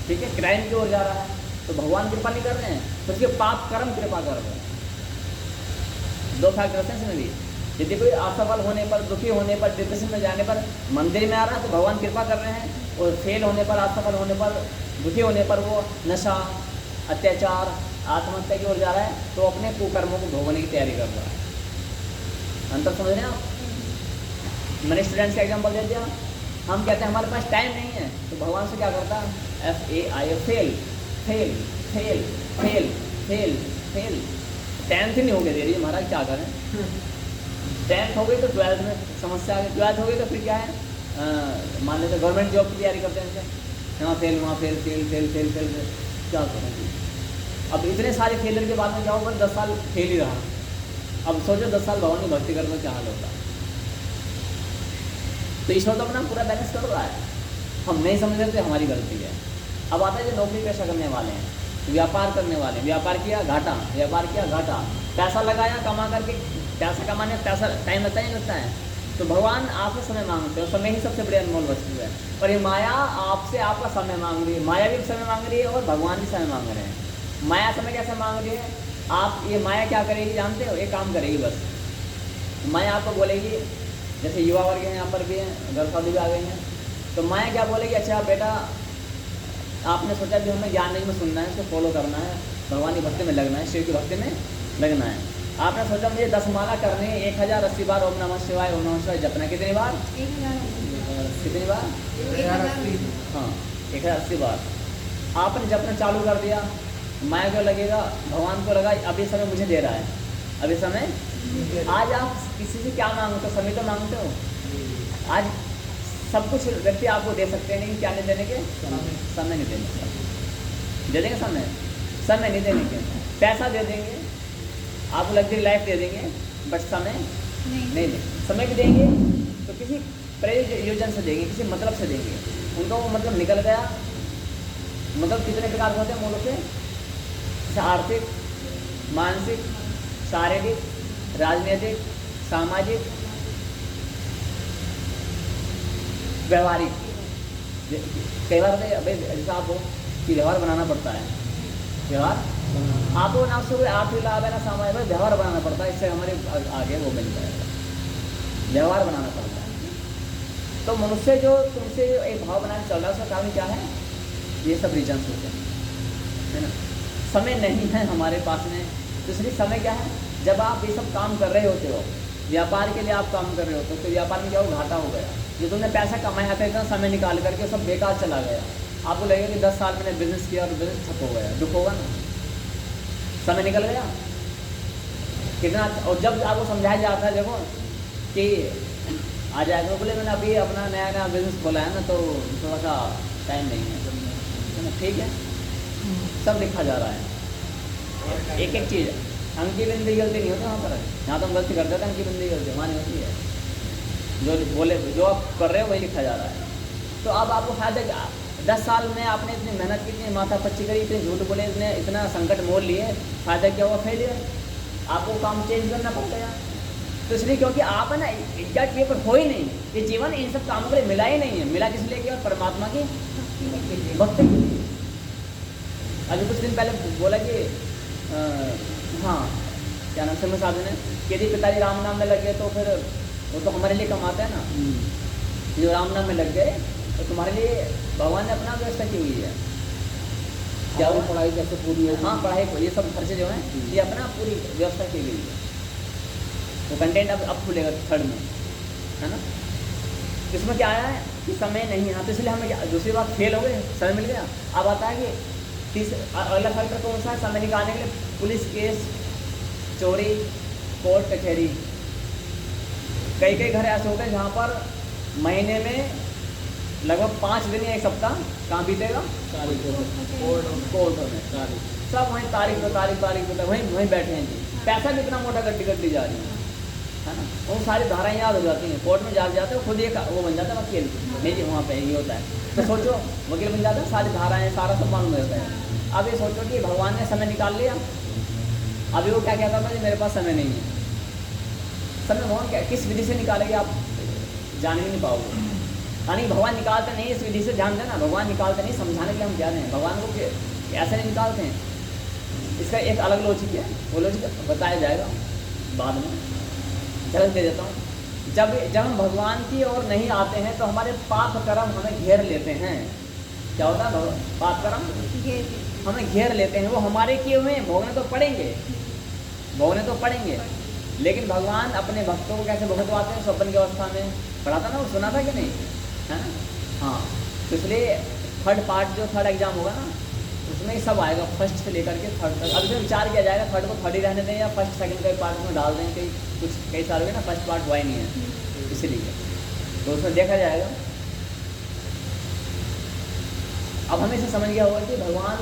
ठीक है, क्राइम की ओर जा रहा है, तो भगवान कृपा नहीं कर रहे हैं, तो उसके पाप कर्म कृपा कर रहे हैं। 2 फैक्टर्स हैं इसमें भी। यदि कोई असफल होने पर, दुखी होने पर, डिप्रेशन में जाने पर मंदिर में आ रहा है तो भगवान कृपा कर रहे हैं, और फेल होने पर, असफल होने पर, दुखी होने पर वो नशा, अत्याचार, आत्महत्या की ओर जा रहा है, तो अपने कुकर्मों को भोगने की तैयारी कर रहा है। अंतर समझ रहे हैं आप। मैंने स्टूडेंट्स का एग्जाम्पल दे दिया। हम कहते हैं हमारे पास टाइम नहीं है, तो भगवान से क्या करता है, FAIL, fail fail fail fail fail fail. 10th ही नहीं हो गया दे रही है महाराज, क्या करें। 10th हो गई तो 12th में समस्या आ गई, 12th हो गई तो फिर क्या है, मान लेते गवर्नमेंट जॉब की तैयारी करते हैं, यहाँ फेल वहाँ fail fail fail fail fail fail, क्या करें। अब इतने सारे फेलियर के बाद में क्या होगा, 10 साल फेल ही रहा। अब सोचो 10 साल भगवान की भक्ति करने में क्या हाल होता है। तो ईश्वर तो अपना पूरा बैलेंस कर रहा है, हम नहीं समझ रहे तो हमारी गलती है। अब आता है जो नौकरी पेशा करने वाले हैं, व्यापार करने वाले, व्यापार किया घाटा, व्यापार किया घाटा, पैसा लगाया कमा करके, पैसा कमाने पैसा टाइम लगता ही लगता है। तो भगवान आपसे समय मांगते हैं, समय ही सबसे बड़ी अनमोल वस्तु है। और ये माया आपसे आपका समय मांग रही है, माया भी समय मांग रही है और भगवान भी समय मांग रहे हैं। माया समय कैसे मांग रही है, आप ये माया क्या करेगी जानते हो, एक काम करेगी बस। माया आपको बोलेगी, जैसे युवा वर्ग हैं यहाँ पर भी हैं, घर शादी भी आ गई हैं, तो माया क्या बोलेगी, अच्छा बेटा आपने सोचा भी हमें ज्ञान नहीं में सुनना है, इसको फॉलो करना है, भगवान की भक्ति में लगना है, शिव की भक्ति में लगना है। आपने सोचा मुझे 10 माला करनी है, 1080 बार ओम नमः शिवाय ओम नमः शिवाय जपना। कितनी बार, कितनी बार, हाँ 1080 बार। आपने जपना चालू कर दिया, माया को लगेगा, भगवान को लगा अभी समय मुझे दे रहा है, अभी समय। आज आप किसी से क्या मांगते हो, समय तो मांगते हो। आज सब कुछ व्यक्ति आपको दे सकते हैं, लेकिन क्या नहीं देने के, समय नहीं देने। दे देंगे समय, समय नहीं देने के। पैसा दे देंगे, आपको लग्जरी लाइफ दे देंगे, बट समय नहीं देंगे। समय भी देंगे तो किसी प्रयोजन से देंगे, किसी मतलब से देंगे। उनका वो मतलब निकल गया। मतलब कितने प्रकार के होते हैं मूल से, जैसे आर्थिक, मानसिक, शारीरिक, राजनीतिक, सामाजिक, व्यवहारिक। कई बार भाई जैसा आप हो कि व्यवहार बनाना पड़ता है, व्यवहार आपको ना उससे कोई आर्थिक लाभ है ना सामाजिक, भाई व्यवहार बनाना पड़ता है, इससे हमारे आगे वो मिल जाएगा। व्यवहार बनाना पड़ता है। तो मनुष्य जो तुमसे एक भाव बनाने चल रहा है, उसका कारण क्या है, ये सब रीजन्स होते हैं, है ना। समय नहीं है हमारे पास में, तो इसलिए समय क्या है, जब आप ये सब काम कर रहे होते हो, व्यापार के लिए आप काम कर रहे होते हो, तो व्यापार में क्या हो, घाटा हो गया। जो तुमने पैसा कमाया था इतना समय निकाल करके सब बेकार चला गया, आपको लगेगा कि 10 साल मैंने बिजनेस किया और बिजनेस ठप हो गया, दुख होगा ना, समय निकल गया कितना। और जब आपको समझाया जाता है देखो कि आ जाएगा, बोले मैंने अभी अपना नया नया बिजनेस खोला है ना, तो थोड़ा सा टाइम नहीं है ना, ठीक है, सब लिखा जा रहा है। एक एक चीज़, अंकी बिंदी गलती नहीं होती वहाँ पर, यहाँ तो हम गलती करते थे, अंकी बिंदी गलती वहाँ नहीं होती है। जो बोले जो आप कर रहे हो वही लिखा जा रहा है। तो अब आपको फायदा क्या, 10 साल में आपने इतनी मेहनत की, इतनी माथा पच्ची करी, इतने झूठ बोले, इतने इतना संकट मोल लिए, फायदा क्या हुआ, फेलियर। आपको काम चेंज करना पड़ गया। तो इसलिए क्योंकि आप है ना एग्जैक्ट ये पर हो ही नहीं, ये जीवन इन सब कामों के लिए मिला ही नहीं है। मिला किस लिए, केवल परमात्मा की भक्ति के लिए। अभी कुछ दिन पहले बोला कि हाँ क्या नाम से साधु ने, यदि पिताजी राम नाम में लग गए तो फिर वो तो हमारे लिए कमाते हैं ना। जो राम नाम में लग गए तो तुम्हारे लिए भगवान ने अपना व्यवस्था की हुई है। क्या वो पढ़ाई कैसे पूरी है, हाँ पढ़ाई ये सब खर्चे जो हैं ये अपना पूरी व्यवस्था की गई है। वो कंटेंट अब खुलेगा 3rd में, है ना। इसमें क्या आया है कि समय नहीं है, तो इसलिए हमें दूसरी बात फेल हो गए, समय मिल गया। अब आता है कि अगला फैक्टर कौन सा है समय निकालने के लिए? पुलिस केस, चोरी, कोर्ट कचहरी। कई कई घर ऐसे होते हैं जहाँ पर महीने में लगभग 5 दिन या 1 सप्ताह कहाँ बीतेगा? तारीख हो कोर्ट में। तारीख सब वहीं तारीख पे वहीं बैठे हैं जी। पैसा भी इतना मोटा गड्डी जा रही है ना, वो सारी धाराएं याद हो जाती हैं। कोर्ट में जाते हो खुद एक वो बन जाता है वकील, नहीं जी वहाँ पे ये होता है, तो सोचो वकील बन जाता है, सारी धाराएं सारा सब मालूम रहता है। अब ये सोचो कि भगवान ने समय निकाल लिया, अभी वो क्या कहता था जी मेरे पास समय नहीं है। समय भगवान क्या किस विधि से निकालेंगे आप जान ही नहीं पाओगे। यानी भगवान निकालते नहीं इस विधि से, ध्यान देना, भगवान निकालते नहीं, समझाने के लिए हम कह रहे हैं। भगवान को ऐसे नहीं निकालते हैं, इसका एक अलग लॉजिक है, वो लॉजिक बताया जाएगा बाद में, झलक दे देता हूँ। जब हम भगवान की ओर नहीं आते हैं तो हमारे पाप कर्म हमें घेर लेते हैं। क्या होता है? पाप कर्म हमें घेर लेते हैं, वो हमारे किए हुए हैं, भोगने तो पड़ेंगे, लेकिन भगवान अपने भक्तों को कैसे भुगतवाते हैं? स्वप्न की अवस्था में पढ़ा था ना, वो सुना था कि नहीं, है ना? हाँ, तो इसलिए थर्ड एग्जाम होगा ना, उसमें सब आएगा, फर्स्ट से लेकर के थर्ड तक। अब इसमें विचार किया जाएगा थर्ड को थर्ड ही रहने दें या फर्स्ट सेकंड का पार्ट में डाल दें, कई साल हो गए ना, फर्स्ट पार्ट हुआ ही नहीं है, इसीलिए तो उसमें देखा जाएगा। अब हमें इसे समझ गया होगा कि भगवान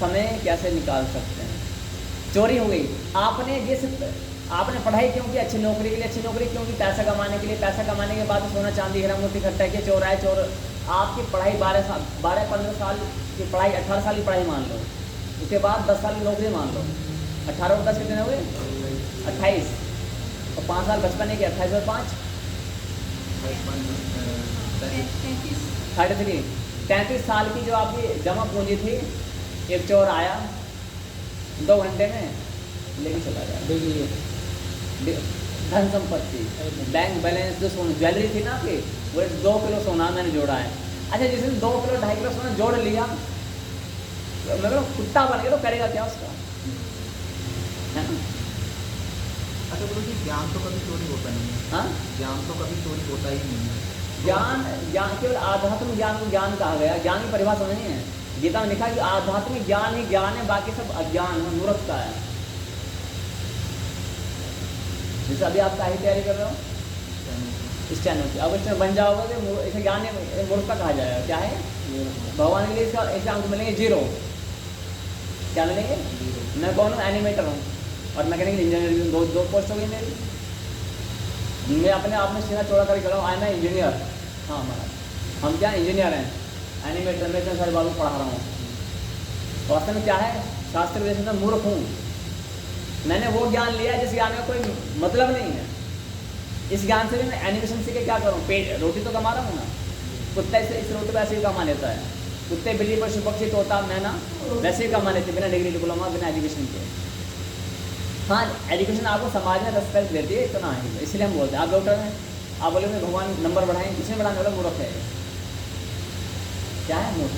समय कैसे निकाल सकते हैं। चोरी हो गई, आपने पढ़ाई क्यों की? अच्छी नौकरी के लिए, अच्छी नौकरी क्यों की? पैसा कमाने के लिए। पैसा कमाने के बाद सोना चांदी हीरा मोती इकट्ठा किया, चोर। आपकी पढ़ाई 12-15 साल की पढ़ाई, 18 साल की पढ़ाई मान लो, उसके बाद 10 साल की नौकरी मान लो, 18 और 10 कितने हो गए? 28, और 5 साल बचपन के, 28 और 5 33 साल की जो आपकी जमा पूंजी थी, एक चोर आया 2 घंटे में लेके चला गया धन संपत्ति, बैंक बैलेंस, जो सोना ज्वेलरी थी ना आपकी, वो 2 किलो सोना मैंने जोड़ा है। अच्छा, जिसने 2 किलो 2.5 किलो सोना जोड़ लिया, मतलब कुत्ता बन गया तो करेगा क्या उसका, है ना? अच्छा बोलो कि ज्ञान तो कभी चोरी होता नहीं है। हाँ, ज्ञान तो कभी चोरी होता ही नहीं है। ज्ञान केवल आध्यात्मिक ज्ञान को ज्ञान कहा गया, ज्ञान की परिभाषा नहीं है। गीता में लिखा कि आध्यात्मिक ज्ञान ही ज्ञान है, बाकी सब अज्ञान है, मूर्खता है। जैसे अभी आप काहे तैयारी कर रहे हो? स्टेनो की। अब इसमें बन जाओगे तो इसे ज्ञान मूर्खता कहा जाएगा। क्या है? भगवान के लिए इसका ऐसे अंक मिलेंगे 0। क्या मिलेंगे? मैं कौन हूँ? एनिमेटर हूँ और मैकेनिकल इंजीनियर, दो पोस्ट हो गई मेरी। मैं अपने आप में सीधा चौड़ा करके खड़ा हूँ, आई एम इंजीनियर। हाँ महाराज, हम क्या इंजीनियर हैं, एनिमेटर में इतने सारे बात को पढ़ा रहा हूँ। वास्तव में क्या है? शास्त्र के जैसे मैं मूर्ख हूँ। मैंने वो ज्ञान लिया जिस ज्ञान का कोई मतलब नहीं है। इस ज्ञान से भी मैं एनिमेशन सीख के क्या करूँ? पेट रोटी तो कमा रहा हूँ ना। कुत्ता इस रोटी पर ऐसे ही कमा लेता है, कुत्ते बिल्ली पशु पक्षी तोता मैना वैसे ही कमा लेते, बिना डिग्री डिप्लोमा, बिना एजुकेशन के। हाँ, एजुकेशन आपको समाज में रेस्पेक्ट देती है, इतना ही, इसलिए हम बोलते हैं। आप डॉक्टर हैं, आप बोले भगवान नंबर बढ़ाएं, किसने बढ़ाने वाला? मूर्ख है। क्या है? मूर्ख।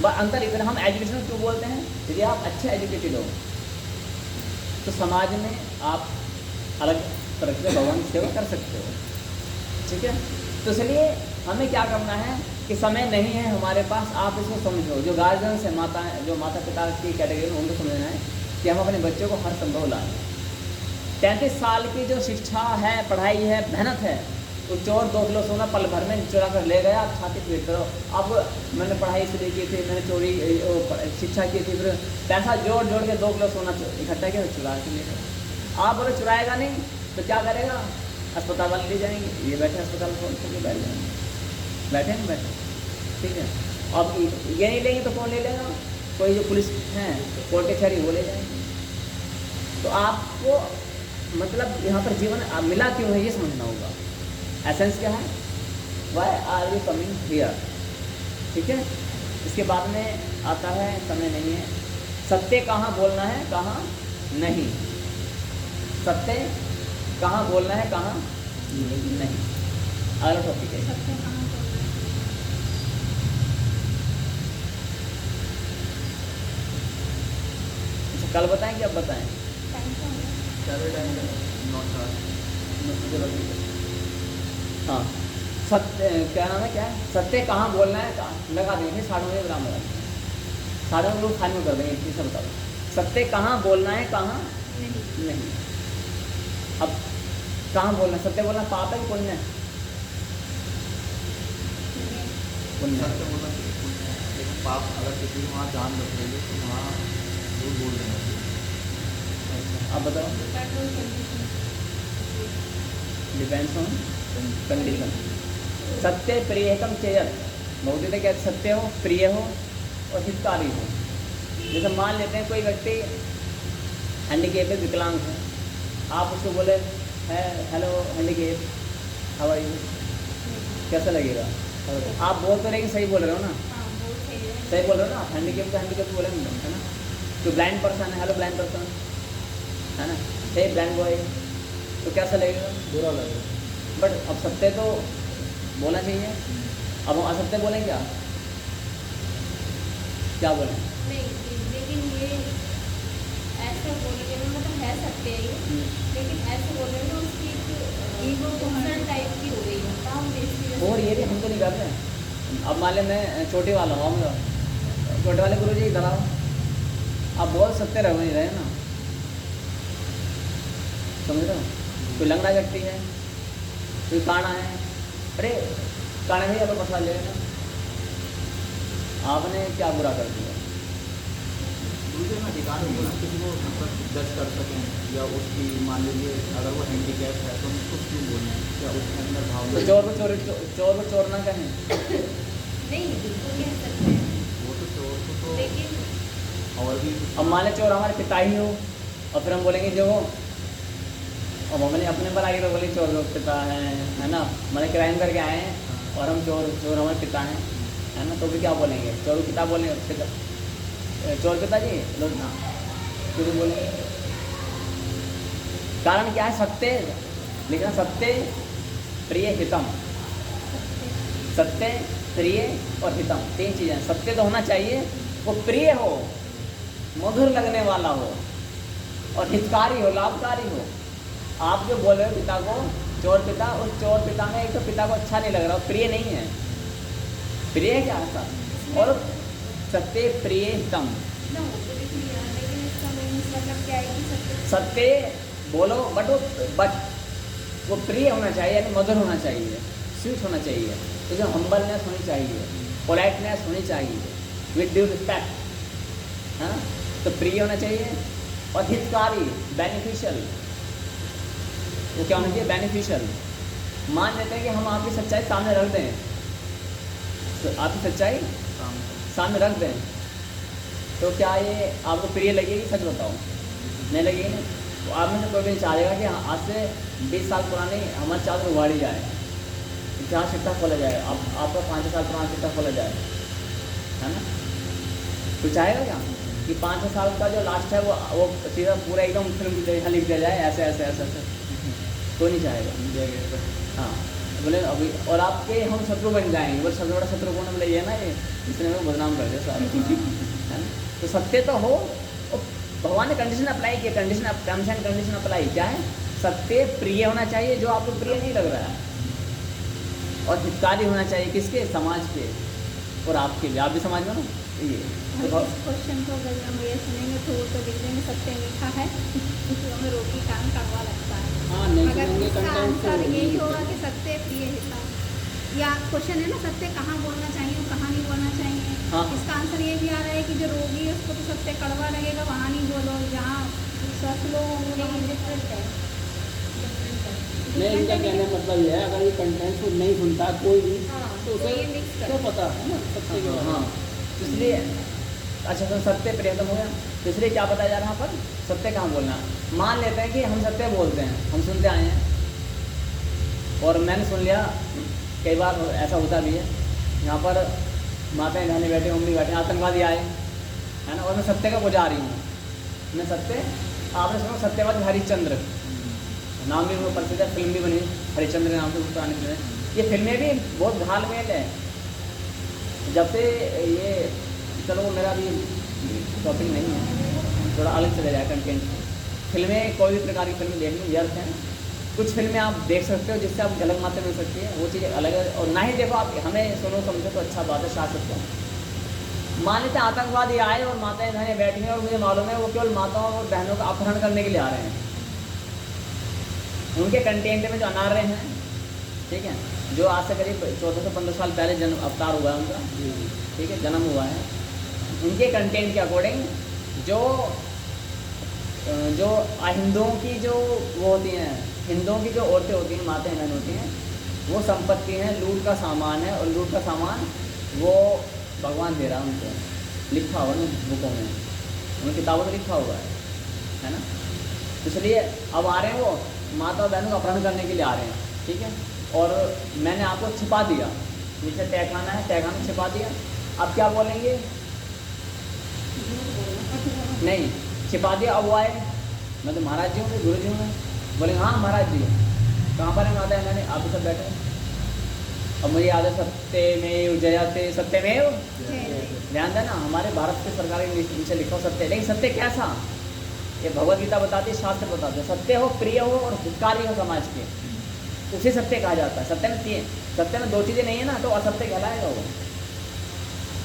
बस अंतर इतना, हम एजुकेशन क्यों बोलते हैं? यदि आप अच्छे एजुकेटेड हो तो समाज में आप अलग तरह से भगवान की सेवा कर सकते हो, ठीक है? तो इसलिए हमें क्या करना है कि समय नहीं है हमारे पास, आप इसको समझो। जो गार्जियंस है, जो माता पिता की कैटेगरी में, उनको समझना है कि हम अपने बच्चों को हर संभव लाएं। 33 साल की जो शिक्षा है, पढ़ाई है, मेहनत है, तो चोर 2 किलो सोना पल भर में चुरा कर ले गया, आप छाती पीट करो। अब मैंने पढ़ाई इसलिए की थी, मैंने चोरी शिक्षा की थी, फिर पैसा जोड़ के 2 किलो सोना इकट्ठा किया, चुरा के ले गया। आप बोले चुराएगा नहीं तो क्या करेगा? अस्पताल वाले ले जाएंगे, ये बैठे अस्पताल खोल के बैठ जाएंगे, बैठे नहीं बैठे, ठीक है? अब ये नहीं लेंगे तो कौन ले लेगा? कोई जो पुलिस हैं, कोर्ट कचहरी, वो ले जाएंगे। तो आपको मतलब यहाँ पर जीवन मिला क्यों है, ये समझना होगा। एसेंस क्या है? Why are you coming here, ठीक है? इसके बाद में आता है समय नहीं है, सत्य कहाँ बोलना है, कहाँ नहीं। सत्य कहाँ बोलना है, कहाँ नहीं। अगला टॉपिक है सबसे कहाँ बोलना है? अच्छा, कल बताएं कि अब बताएं? टाइम तो होगा। हाँ, सत्य क्या नाम है? क्या है? सत्य कहाँ बोलना है, कहाँ लगा देंगे 60 विराम लगा। सारे लोग फाइनल कर देंगे, इसे बताओ सत्य कहाँ बोलना है, कहाँ नहीं नहीं। अब कहाँ बोलना है? सत्य बोलना पाप है कि पुण्य है? पुण्य है। सत्य बोलना चाहिए पुण्य है, लेकिन पाप अगर किसी को वहाँ जान बच रही है तो वहाँ झूठ बोल देना चाहिए। आप बताओ। Control condition depends on condition. सत्य प्रियतम चेयत, बहुत क्या सत्य हो, प्रिय हो और हितकारी हो। जैसे मान लेते हैं कोई व्यक्ति हैंडीकेप है, विकलांग है, आप उसको बोले है hello handicap, how are you, कैसा लगेगा? आप बोल तो रहे कि सही बोल रहे हो ना, हाँ वो सही है। सही बोल रहे हो ना, हैंडीकेप तो हैंडीकेप बोलेंगे है ना। तो ब्लाइंड पर्सन है, हेलो ब्लाइंड पर्सन है ना, हे ब्लाइंड बॉय, तो कैसा लगेगा? बुरा लगेगा। बट अब सत्य तो बोलना चाहिए। अब हम असत्य बोलें क्या? क्या बोलें? नहीं लेकिन ये ऐसे बोलेंगे ना, मतलब है सत्य है ये, लेकिन ऐसे बोलेंगे ना उसकी एक ईगो पर्सन टाइप की हो गई है, तो हम बेसिकली और ये भी हम तो नहीं कर रहे। अब मान लें मैं छोटे वाला हूँ, हम छोटे वाले गुरु जी इधर आओ, आप बहुत सत्य रह नहीं रहे ना, समझ रहे हो? कोई लंगड़ा व्यक्ति है, कोई काना है, अरे काना भैया तो पसा ले ना, आपने क्या बुरा कर दिया? दूसरे में अधिकार नहीं होना किसी को मतलब जज कर सकें, या उसकी मान लीजिए अगर वो हैंडीकैप है तो हम उसको क्यों बोलें, क्या उसके अंदर भाव तो चोर को चोर ना कहें? नहीं बिल्कुल कह सकते हैं, वो तो चोर को तो लेकिन और भी अब मान लें चोर हमारे पिता ही हो, और फिर हम बोलेंगे जो हो, अब हमने अपने पर आगे तो बोले चोर लोग पिता है ना, मैंने क्राइम करके आए हैं और हम चोर हमारे पिता हैं, है ना, तो भी क्या बोलेंगे? चोर पिता बोलेंगे, पिता चोर पिताजी लोग ना, क्यों भी बोलेंगे? कारण क्या है? सत्य, लेकिन सत्य प्रिय हितम, सत्य प्रिय और हितम तीन चीज़ें हैं। सत्य तो होना चाहिए, वो प्रिय हो, मधुर लगने वाला हो, और हितकारी हो, लाभकारी हो। आप जो बोल रहे हो पिता को चोर पिता, उस चोर पिता में एक तो पिता को अच्छा नहीं लग रहा, प्रिय नहीं है, प्रिय है क्या ऐसा? और सत्य प्रिय हितम, ना वो तो भी clear है, लेकिन इसका मीनिंग मतलब क्या है कि सत्य बोलो बट वो प्रिय होना चाहिए, यानी मधुर होना चाहिए, स्वीट होना चाहिए, तो जो हम्बलनेस होनी चाहिए, पोलाइटनेस होनी चाहिए, विद ड्यू रिस्पेक्ट, है ना, तो प्रिय होना चाहिए। और हितकारी, बेनिफिशियल, वो क्या होना चाहिए? बेनिफिशियल। मान लेते हैं कि हम आपकी सच्चाई सामने रख दें, तो आपकी सच्चाई सामने रख दें, तो क्या ये आपको प्रिय लगेगी? सच बताओ, नहीं लगेगी ना? तो आप में से कोई भी चाहेगा कि आज से 20 साल पुरानी हमारी चादर उगाड़ी जाए, इतिहास चिट्ठा खोला जाए, आपका 5 साल पुराना चिट्ठा खोला जाए, है ना? तो चाहेगा क्या कि 5 साल का जो लास्ट है वो सीधा पूरा एकदम फिल्म की तरह लिख दिया जाए, ऐसे ऐसे ऐसे ऐसे? कोई नहीं चाहेगा। हाँ, बोले अभी और आपके हम शत्रु बन जाएंगे, बोले सबसे बड़ा शत्रु कौन है? बोले ये ना, ये इसने हमें बदनाम कर दिया सारा, है ना? तो सत्य तो हो, भगवान ने कंडीशन अप्लाई किया, condition terms and condition apply, क्या है? सत्य प्रिय होना चाहिए, जो आपको प्रिय नहीं लग रहा है, और हितकारी होना चाहिए, किसके? समाज के और आपके भी, आप भी समाज में ना, ये और इस क्वेश्चन को अगर हम ये सुनेंगे तो वो तो लिख देंगे सत्य मीठा है, तो हमें रोटी कान कड़वा लगता है। हाँ, नहीं अगर सुनेंगे इसका कंटेंट तो आंसर यही नहीं होगा कि सत्य प्रिय हितम, या क्वेश्चन है ना सत्य कहाँ बोलना चाहिए और कहाँ नहीं बोलना चाहिए, हाँ। इसका आंसर ये भी आ रहा है कि जो रोगी है उसको तो सत्य कड़वा लगेगा, वहाँ नहीं बोलो, जहाँ स्वस्थ लोग होंगे वहाँ डिफरेंट है। नहीं, इनका कहने का मतलब ये है, अगर ये कंटेंट को नहीं सुनता कोई भी, हाँ, तो उसे तो ये mix कर- क्या पता है ना सत्य के बारे में। हाँ, इसलिए अच्छा तो सत्य प्रियतम हो गया, तो इसलिए क्या बताया जा रहा है? यहाँ पर सत्य कहाँ बोलना। मान लेते हैं कि हम सत्य बोलते हैं, हम सुनते आए हैं, और मैंने सुन लिया, कई बार ऐसा होता भी है, यहाँ पर माताएं बहनें बैठे, मम्मी बैठे, आतंकवादी आए, है ना, और मैं सत्य का पुजारी हूँ, मैं सत्य, आपने सुना सत्यवादी हरिश्चंद्र, नाम भी बहुत प्रसिद्ध है, फिल्म भी बनी हरिश्चंद्र नाम से पुराने फिल्म। ये फिल्में भी बहुत घालमेल है, जब से ये, चलो वो मेरा भी टॉपिक नहीं है, थोड़ा अलग चले जाए कंटेंट। फिल्में कोई भी प्रकार की फिल्में देखनी व्यर्थ हैं, कुछ फिल्में आप देख सकते हो जिससे आप गलत मात्रा मिल सकती है, वो चीज़ अलग है, और ना ही देखो आप, हमें सुनो समझो तो अच्छा बात है, शासक को मान लेते हैं आतंकवादी आए और माताएं बहनें बैठी हैं और मुझे मालूम है वो केवल माताओं और बहनों का अपहरण करने के लिए आ रहे हैं। उनके कंटेंट में जो अनार रहे हैं, ठीक है, जो आज से करीब 14 से 15 साल पहले जन्म अवतार हुआ है उनका, ठीक है, जन्म हुआ है, उनके कंटेंट के अकॉर्डिंग जो हिंदुओं की जो वो होती हैं, हिंदुओं की जो औरतें होती हैं, माताएं बहन होती हैं, वो संपत्ति है, लूट का सामान है, और लूट का सामान वो भगवान दे रहा है उनको, लिखा हुआ ना बुकों में, उन किताबों में लिखा हुआ है ना। इसलिए अब आ रहे हैं वो माता और बहनों का अपहरण करने के लिए आ रहे हैं, ठीक है। और मैंने आपको छिपा दिया, नीचे तहखाना है, तहखाना छिपा दिया। अब क्या बोलेंगे? नहीं, छिपा दिया। अब वो आए, मैं तो महाराज जी हूँ, गुरु जी हूँ, बोले हाँ महाराज जी। कहाँ पर है माता है? मैंने आप सब बैठे। अब मुझे याद है सत्यमेव जयते, सत्यमेव ध्यान देना, हमारे भारत के सरकार के नीचे लिखा हो सत्य। लेकिन सत्य कैसा? ये भगवत गीता बताती है, शास्त्र बताते हैं। सत्य हो, प्रिय हो और हितकारी हो समाज के, उसे सत्य कहा जाता है। सत्य में दो चीज़ें नहीं है ना, तो असत्य कहलाएगा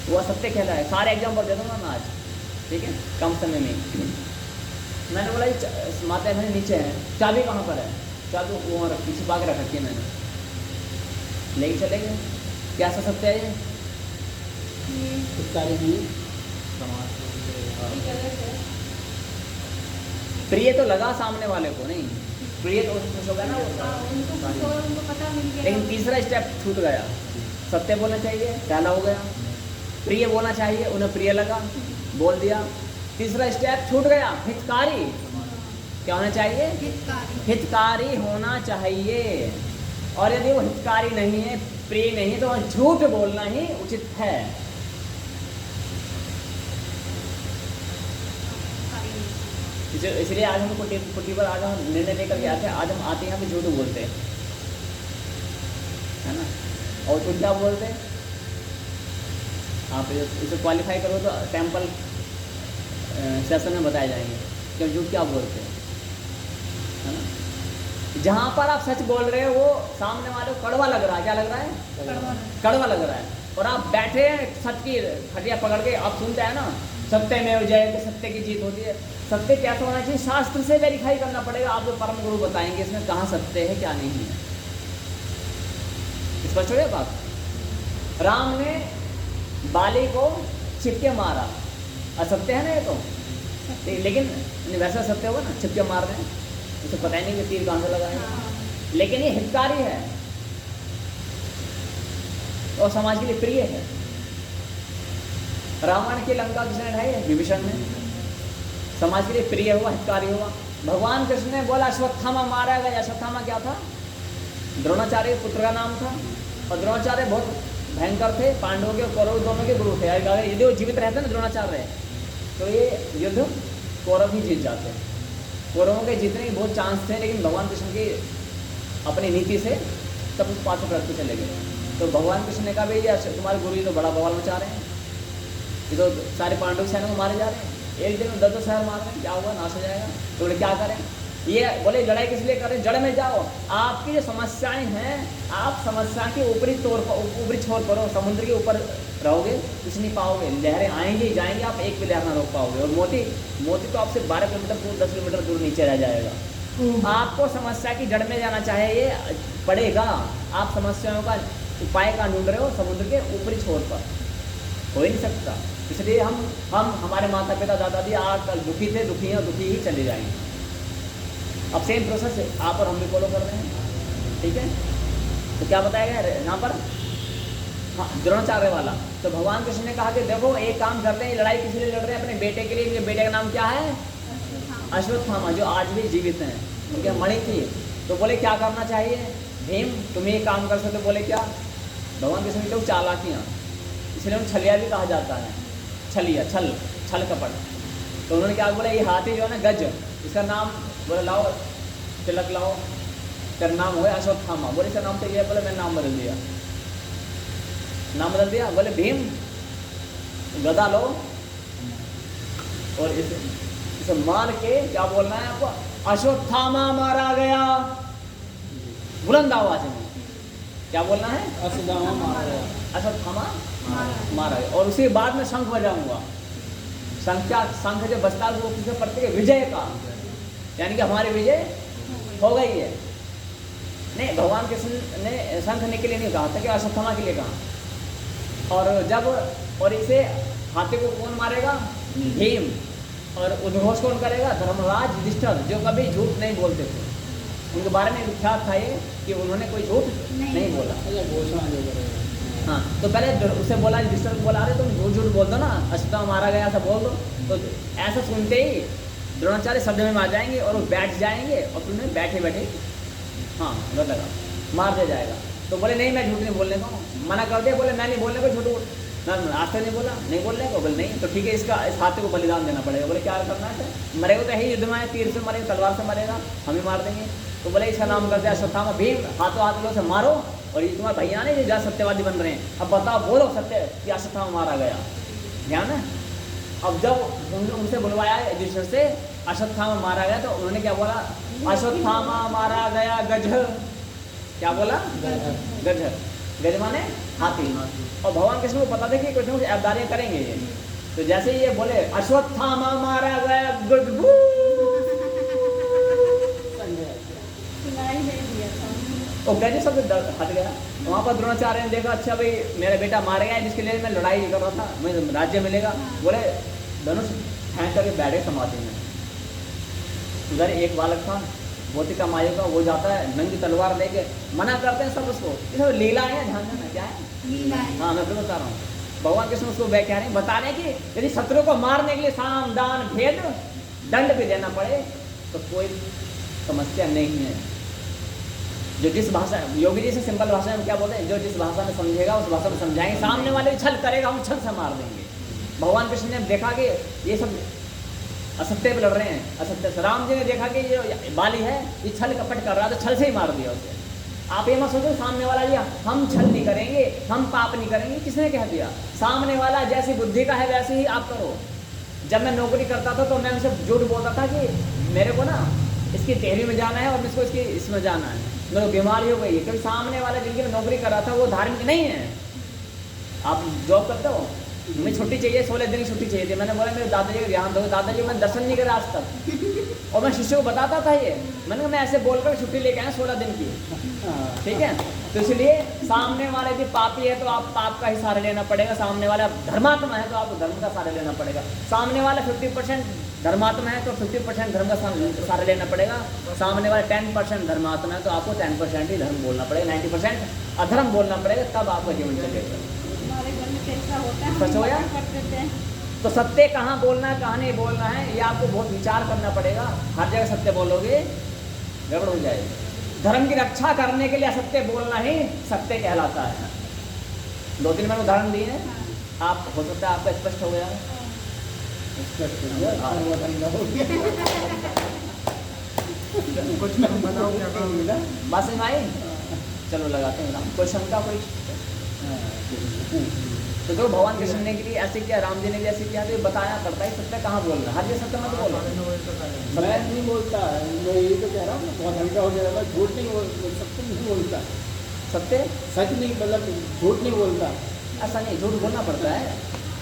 वो असत्य कहलाए। सारे एग्जाम्पल दे दूँगा मैं आज, ठीक है, कम समय में। मैंने बोला माता बहन नीचे है, चाबी कहाँ पर है? चाबी वो रखी, छिपा के रखी है मैंने, लेके चले गए। क्या सा सत्य है ये? प्रिय तो लगा सामने वाले को, नहीं प्रिय तो खुश हो गया ना उनको पता मिल गया। लेकिन तीसरा स्टेप छूट गया। सत्य बोलना चाहिए, पहला हो गया। प्रिय बोलना चाहिए, उन्हें प्रिय लगा, बोल दिया। तीसरा स्टेप छूट गया, हितकारी। क्या होना चाहिए? हितकारी होना चाहिए। और यदि वो हितकारी नहीं है, प्रिय नहीं है, तो झूठ बोलना ही उचित है। इसलिए आज हम कुटी पर आज हम निर्णय लेकर के आते हैं। आज हम आते हैं, झूठ बोलते हैं, है ना। और तुम क्या बोलते हैं? आप इसे क्वालिफाई करो तो टेम्पल सेशन में बताए जाएंगे कि हम झूठ क्या बोलते हैं, है ना। जहाँ पर आप सच बोल रहे हो वो सामने वाले को कड़वा लग रहा है। क्या लग रहा है? कड़वा लग रहा है। और आप बैठे सच की खटिया पकड़ के आप सुनते हैं ना, सत्य में हो जाए तो सत्य की जीत होती है। सत्य कैसा होना चाहिए? शास्त्र से वेरीफाई करना पड़ेगा। आप जो परम गुरु बताएंगे इसमें कहाँ सत्य है, क्या नहीं है। स्पष्ट हो गया बात। राम ने बाली को छिपके मारा, असत्य है ना ये तो, लेकिन वैसा सत्य होगा ना, छिपके मार रहे हैं, उसे पता ही नहीं कि तीर कहाँ से लगा है। लेकिन ये हितकारी है और समाज के लिए प्रिय है। रावण की लंका किसने ढाई? विभीषण ने। समाज के लिए प्रिय हुआ, हितकारी हुआ। भगवान कृष्ण ने बोला अश्वत्थामा मारा गया। अश्वत्थामा क्या था? द्रोणाचार्य पुत्र का नाम था। और द्रोणाचार्य बहुत भयंकर थे, पांडवों के कौरव दोनों के गुरु थे। अगर यदि वो जीवित रहते ना द्रोणाचार्य, तो ये युद्ध कौरव ही जीत जाते। कौरवों के जीतने के बहुत चांस थे, लेकिन भगवान कृष्ण की अपनी नीति से सब कुछ पाछे करते चले गए। तो भगवान कृष्ण ने कहा भाई ये तुम्हारे गुरु जी तो बड़ा बवाल मचा रहे हैं, ये तो सारे पांडव सैनिक को मारे जा रहे हैं, एक दिन में 10 शहर मार रहे हैं, क्या हुआ? नाश हो जाएगा। तो बोले क्या करें? ये बोले लड़ाई किस लिए करें? जड़ में जाओ। आपकी जो समस्याएं हैं, आप समस्या के ऊपरी छोर पर हो, समुद्र के ऊपर रहोगे कुछ नहीं पाओगे। लहरें आएंगी जाएंगी, आप एक भी लहर ना रोक पाओगे। और मोती तो आपसे 12 किलोमीटर दूर, 10 किलोमीटर दूर नीचे रह जाएगा। आपको समस्या की जड़ में जाना चाहिए पड़ेगा। आप समस्याओं का उपाय का ढूंढ रहे हो समुद्र के ऊपरी छोर पर, हो ही नहीं सकता। इसलिए हम हमारे माता पिता दादा दादी आज कल दुखी थे, दुखी हैं, दुखी ही चले जाएंगे। अब सेम प्रोसेस है, आप और हम भी फॉलो कर रहे हैं, ठीक है। तो क्या बताया गया यहाँ पर? हाँ, द्रोणाचार्य वाला। तो भगवान कृष्ण ने कहा कि देखो एक काम करते हैं, लड़ाई किस लिए लड़ रहे हैं? अपने बेटे के लिए। इनके बेटे का नाम क्या है? अश्वत्थामा, जो आज भी जीवित हैं। उनके मणि थी। तो बोले क्या करना चाहिए भीम, तुम ये काम कर सकते? बोले क्या? भगवान कृष्ण की तो चालाकियाँ, इसलिए उन्हें छलिया भी कहा जाता है। छलिया, छल कपट। तो उन्होंने क्या बोला? ये हाथी जो है ना गज, इसका नाम बोले लाओ तिलक लाओ, तेरा नाम हुआ अश्वत्थामा। बोले इसका नाम तो ये, बोले मैंने नाम बदल दिया। नाम बदल दिया। बोले भीम गदा लो और इसे मार के क्या बोलना है आपको? अश्वत्थामा मारा गया, बुलंद आवाज में। क्या बोलना है? अश्वत्थामा मारा गया। अश्वत्थामा मारा। मारा गया। और उसी बाद में शंख बजाऊंगा। शंख जो बजता है वो किसके प्रतीक है? विजय का, यानी कि हमारी विजय हो गई है। नहीं, भगवान कृष्ण ने शंख के लिए नहीं कहा था कि अश्वत्थामा के लिए कहा। और जब और इसे हाथी को कौन मारेगा? भीम। और उद्घोष कौन करेगा? धर्मराज युधिष्ठिर, जो कभी झूठ नहीं बोलते थे। उनके बारे में विख्यात था ये कि उन्होंने कोई झूठ नहीं बोला। अच्छा, घोषणा जो करेगा। हाँ, तो पहले उसे बोला, युधिष्ठिर को बोला, अरे तुम झूठ बोल दो ना, अश्वत्थामा मारा गया ऐसा बोल दो। तो ऐसा सुनते ही द्रोणाचार्य शब्द में आ जाएंगे और वो बैठ जाएंगे और तुम्हें बैठे बैठे हाँ गलत लगा मार दिया जाएगा। तो बोले नहीं, मैं झूठ नहीं बोलने को, मना कर दिया। बोले मैं नहीं बोलने को, झूठ मैं आज तक नहीं बोला, नहीं बोलने को। बोले नहीं, तो ठीक है, इसका इस हाथी को बलिदान देना पड़ेगा। बोले क्या करना है? मरेगा तो यही युद्ध में, तीर से मरेगा, तलवार से मरेगा, हम ही मार देंगे। तो बोले इसका नाम कर दिया अश्वत्थामा। भीम, हाथों हाथ लोगों से मारो। और ये तुम्हारे भैया नहीं जो सत्यवादी बन रहे हैं, अब बताओ, बोलो सत्य कि अश्वत्थामा मारा गया। ध्यान है। अब जब उनसे बुलवाया युधिष्ठिर से, अश्वत्थामा मारा गया, तो उन्होंने क्या बोला? अश्वत्थामा मारा गया गज। क्या बोला? गज। गज माने हाथी। और भगवान कृष्ण को पता था कि कुछ ना कुछ ऐबदारियां करेंगे ये। तो जैसे ये बोले अश्वत्थामा मारा गया गज, सुनाई नहीं दिया था। और गज सब हट गया। वहाँ पर द्रोणाचार्य ने देखा, अच्छा भाई मेरा बेटा मार गया है जिसके लिए मैं लड़ाई कर रहा था, मुझे राज्य मिलेगा। बोले धनुष फेंक करके बैठे समाधि में। उधर एक बालक था भौतिक मायु का, वो जाता है नंगी तलवार लेके, मना करते हैं सब उसको। ये सब लीला है, ध्यान देना। क्या है? लीला है। हाँ, मैं फिर बता रहा हूँ। भगवान कृष्ण उसको कह रहे हैं, बता रहे हैं कि यदि शत्रु को मारने के लिए साम दान भेद दंड भी देना पड़े तो कोई समस्या नहीं है। जो जिस भाषा, योगी जी से सिंपल भाषा में क्या बोलते हैं, जो जिस भाषा में समझेगा उस भाषा में समझाएंगे। सामने वाले भी छल करेगा, हम छल से मार देंगे। भगवान कृष्ण ने देखा कि ये सब असत्य पे लड़ रहे हैं, असत्य से। राम जी ने देखा कि ये बाली है, ये छल कपट कर रहा है, तो छल से ही मार दिया उसे। आप ये मत सोचो सामने वाला ये हम छल नहीं करेंगे, हम पाप नहीं करेंगे, किसने कह दिया? सामने वाला जैसी बुद्धि का है वैसे ही आप करो। जब मैं नौकरी करता था तो मैं उनसे झूठ बोलता था कि मेरे को ना इसकी टेहरी में जाना है और इसको इसकी इसमें जाना है, मेरे को बीमारी हो गई है। क्योंकि सामने वाला जिनकी मैं नौकरी कर रहा था वो धार्मिक नहीं है। आप जॉब करते हो, मुझे छुट्टी चाहिए, 16 दिन की छुट्टी चाहिए थी। मैंने बोला मेरे दादाजी का देहांत हो गया, दादाजी मैंने दर्शन नहीं करा आज तक। और मैं शिष्य को बताता था ये, मैंने कहा मैं ऐसे बोलकर छुट्टी लेके आया 16 दिन की। ठीक है, तो इसलिए सामने वाले यदि पापी है तो आप पाप का ही सहारा लेना पड़ेगा। सामने वाला धर्मात्मा है तो आपको धर्म का सहारा लेना पड़ेगा। सामने वाला 50% धर्मात्मा है तो 50% धर्म का सहारा लेना पड़ेगा। सामने वाला 10% धर्मात्मा है तो आपको 10% ही धर्म बोलना पड़ेगा, 90% अधर्म बोलना पड़ेगा, तब आपका जीवन चलेगा। हमारे घर में कैसा होता है, सच हो या? कर देते हैं। तो सत्य कहाँ बोलना है कहाँ नहीं बोलना है ये आपको बहुत विचार करना पड़ेगा। हर जगह सत्य बोलोगे गड़बड़ हो जाएगी। धर्म की रक्षा करने के लिए असत्य बोलना ही सत्य कहलाता है। 2-3 मैंने उदाहरण दिए हैं, आप हो सकता है आपका स्पष्ट हो गया। कुछ मैं बताऊँ क्या करूँगा? बात समझ में आई? चलो लगाते हैं। कोई शंका कोई? तो जो भगवान कृष्ण ने के लिए ऐसे किया, राम जी ने भी ऐसे किया, तो ये बताया पड़ता है सत्य कहाँ बोलना। हर जगह सत्य मत बोलो। मैं नहीं बोलता, मैं यही तो कह रहा हूँ, बहुत हल्का हो गया। मैं झूठ नहीं बोलता, सत्य नहीं बोलता, सत्य सच नहीं, मतलब झूठ नहीं बोलता। ऐसा नहीं, झूठ बोलना पड़ता है,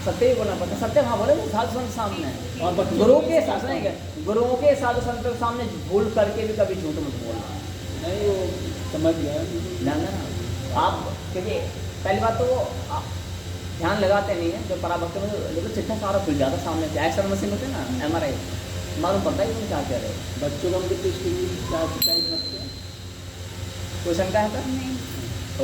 सत्य ही बोलना पड़ता है। सत्य वहाँ बोले तो साधु संत सामने है। और बच्चों गुरुओं के साथ नहीं है, गुरुओं के साधु संतों के सामने भूल करके भी कभी झूठ मत बोलना। नहीं, वो समझ गया। ध्यान देना आप, क्योंकि पहली बात तो वो ध्यान लगाते नहीं है। जो पराभक्त में जो चिट्ठा सारा खुल जाता सामने से, एक्सरे मशीन होते हैं ना, MRI, मालूम पड़ता है कि तुम क्या कह रहे हो। बच्चों का मुझे किस टाइप रखते हैं? कोई शंका है? नहीं। तो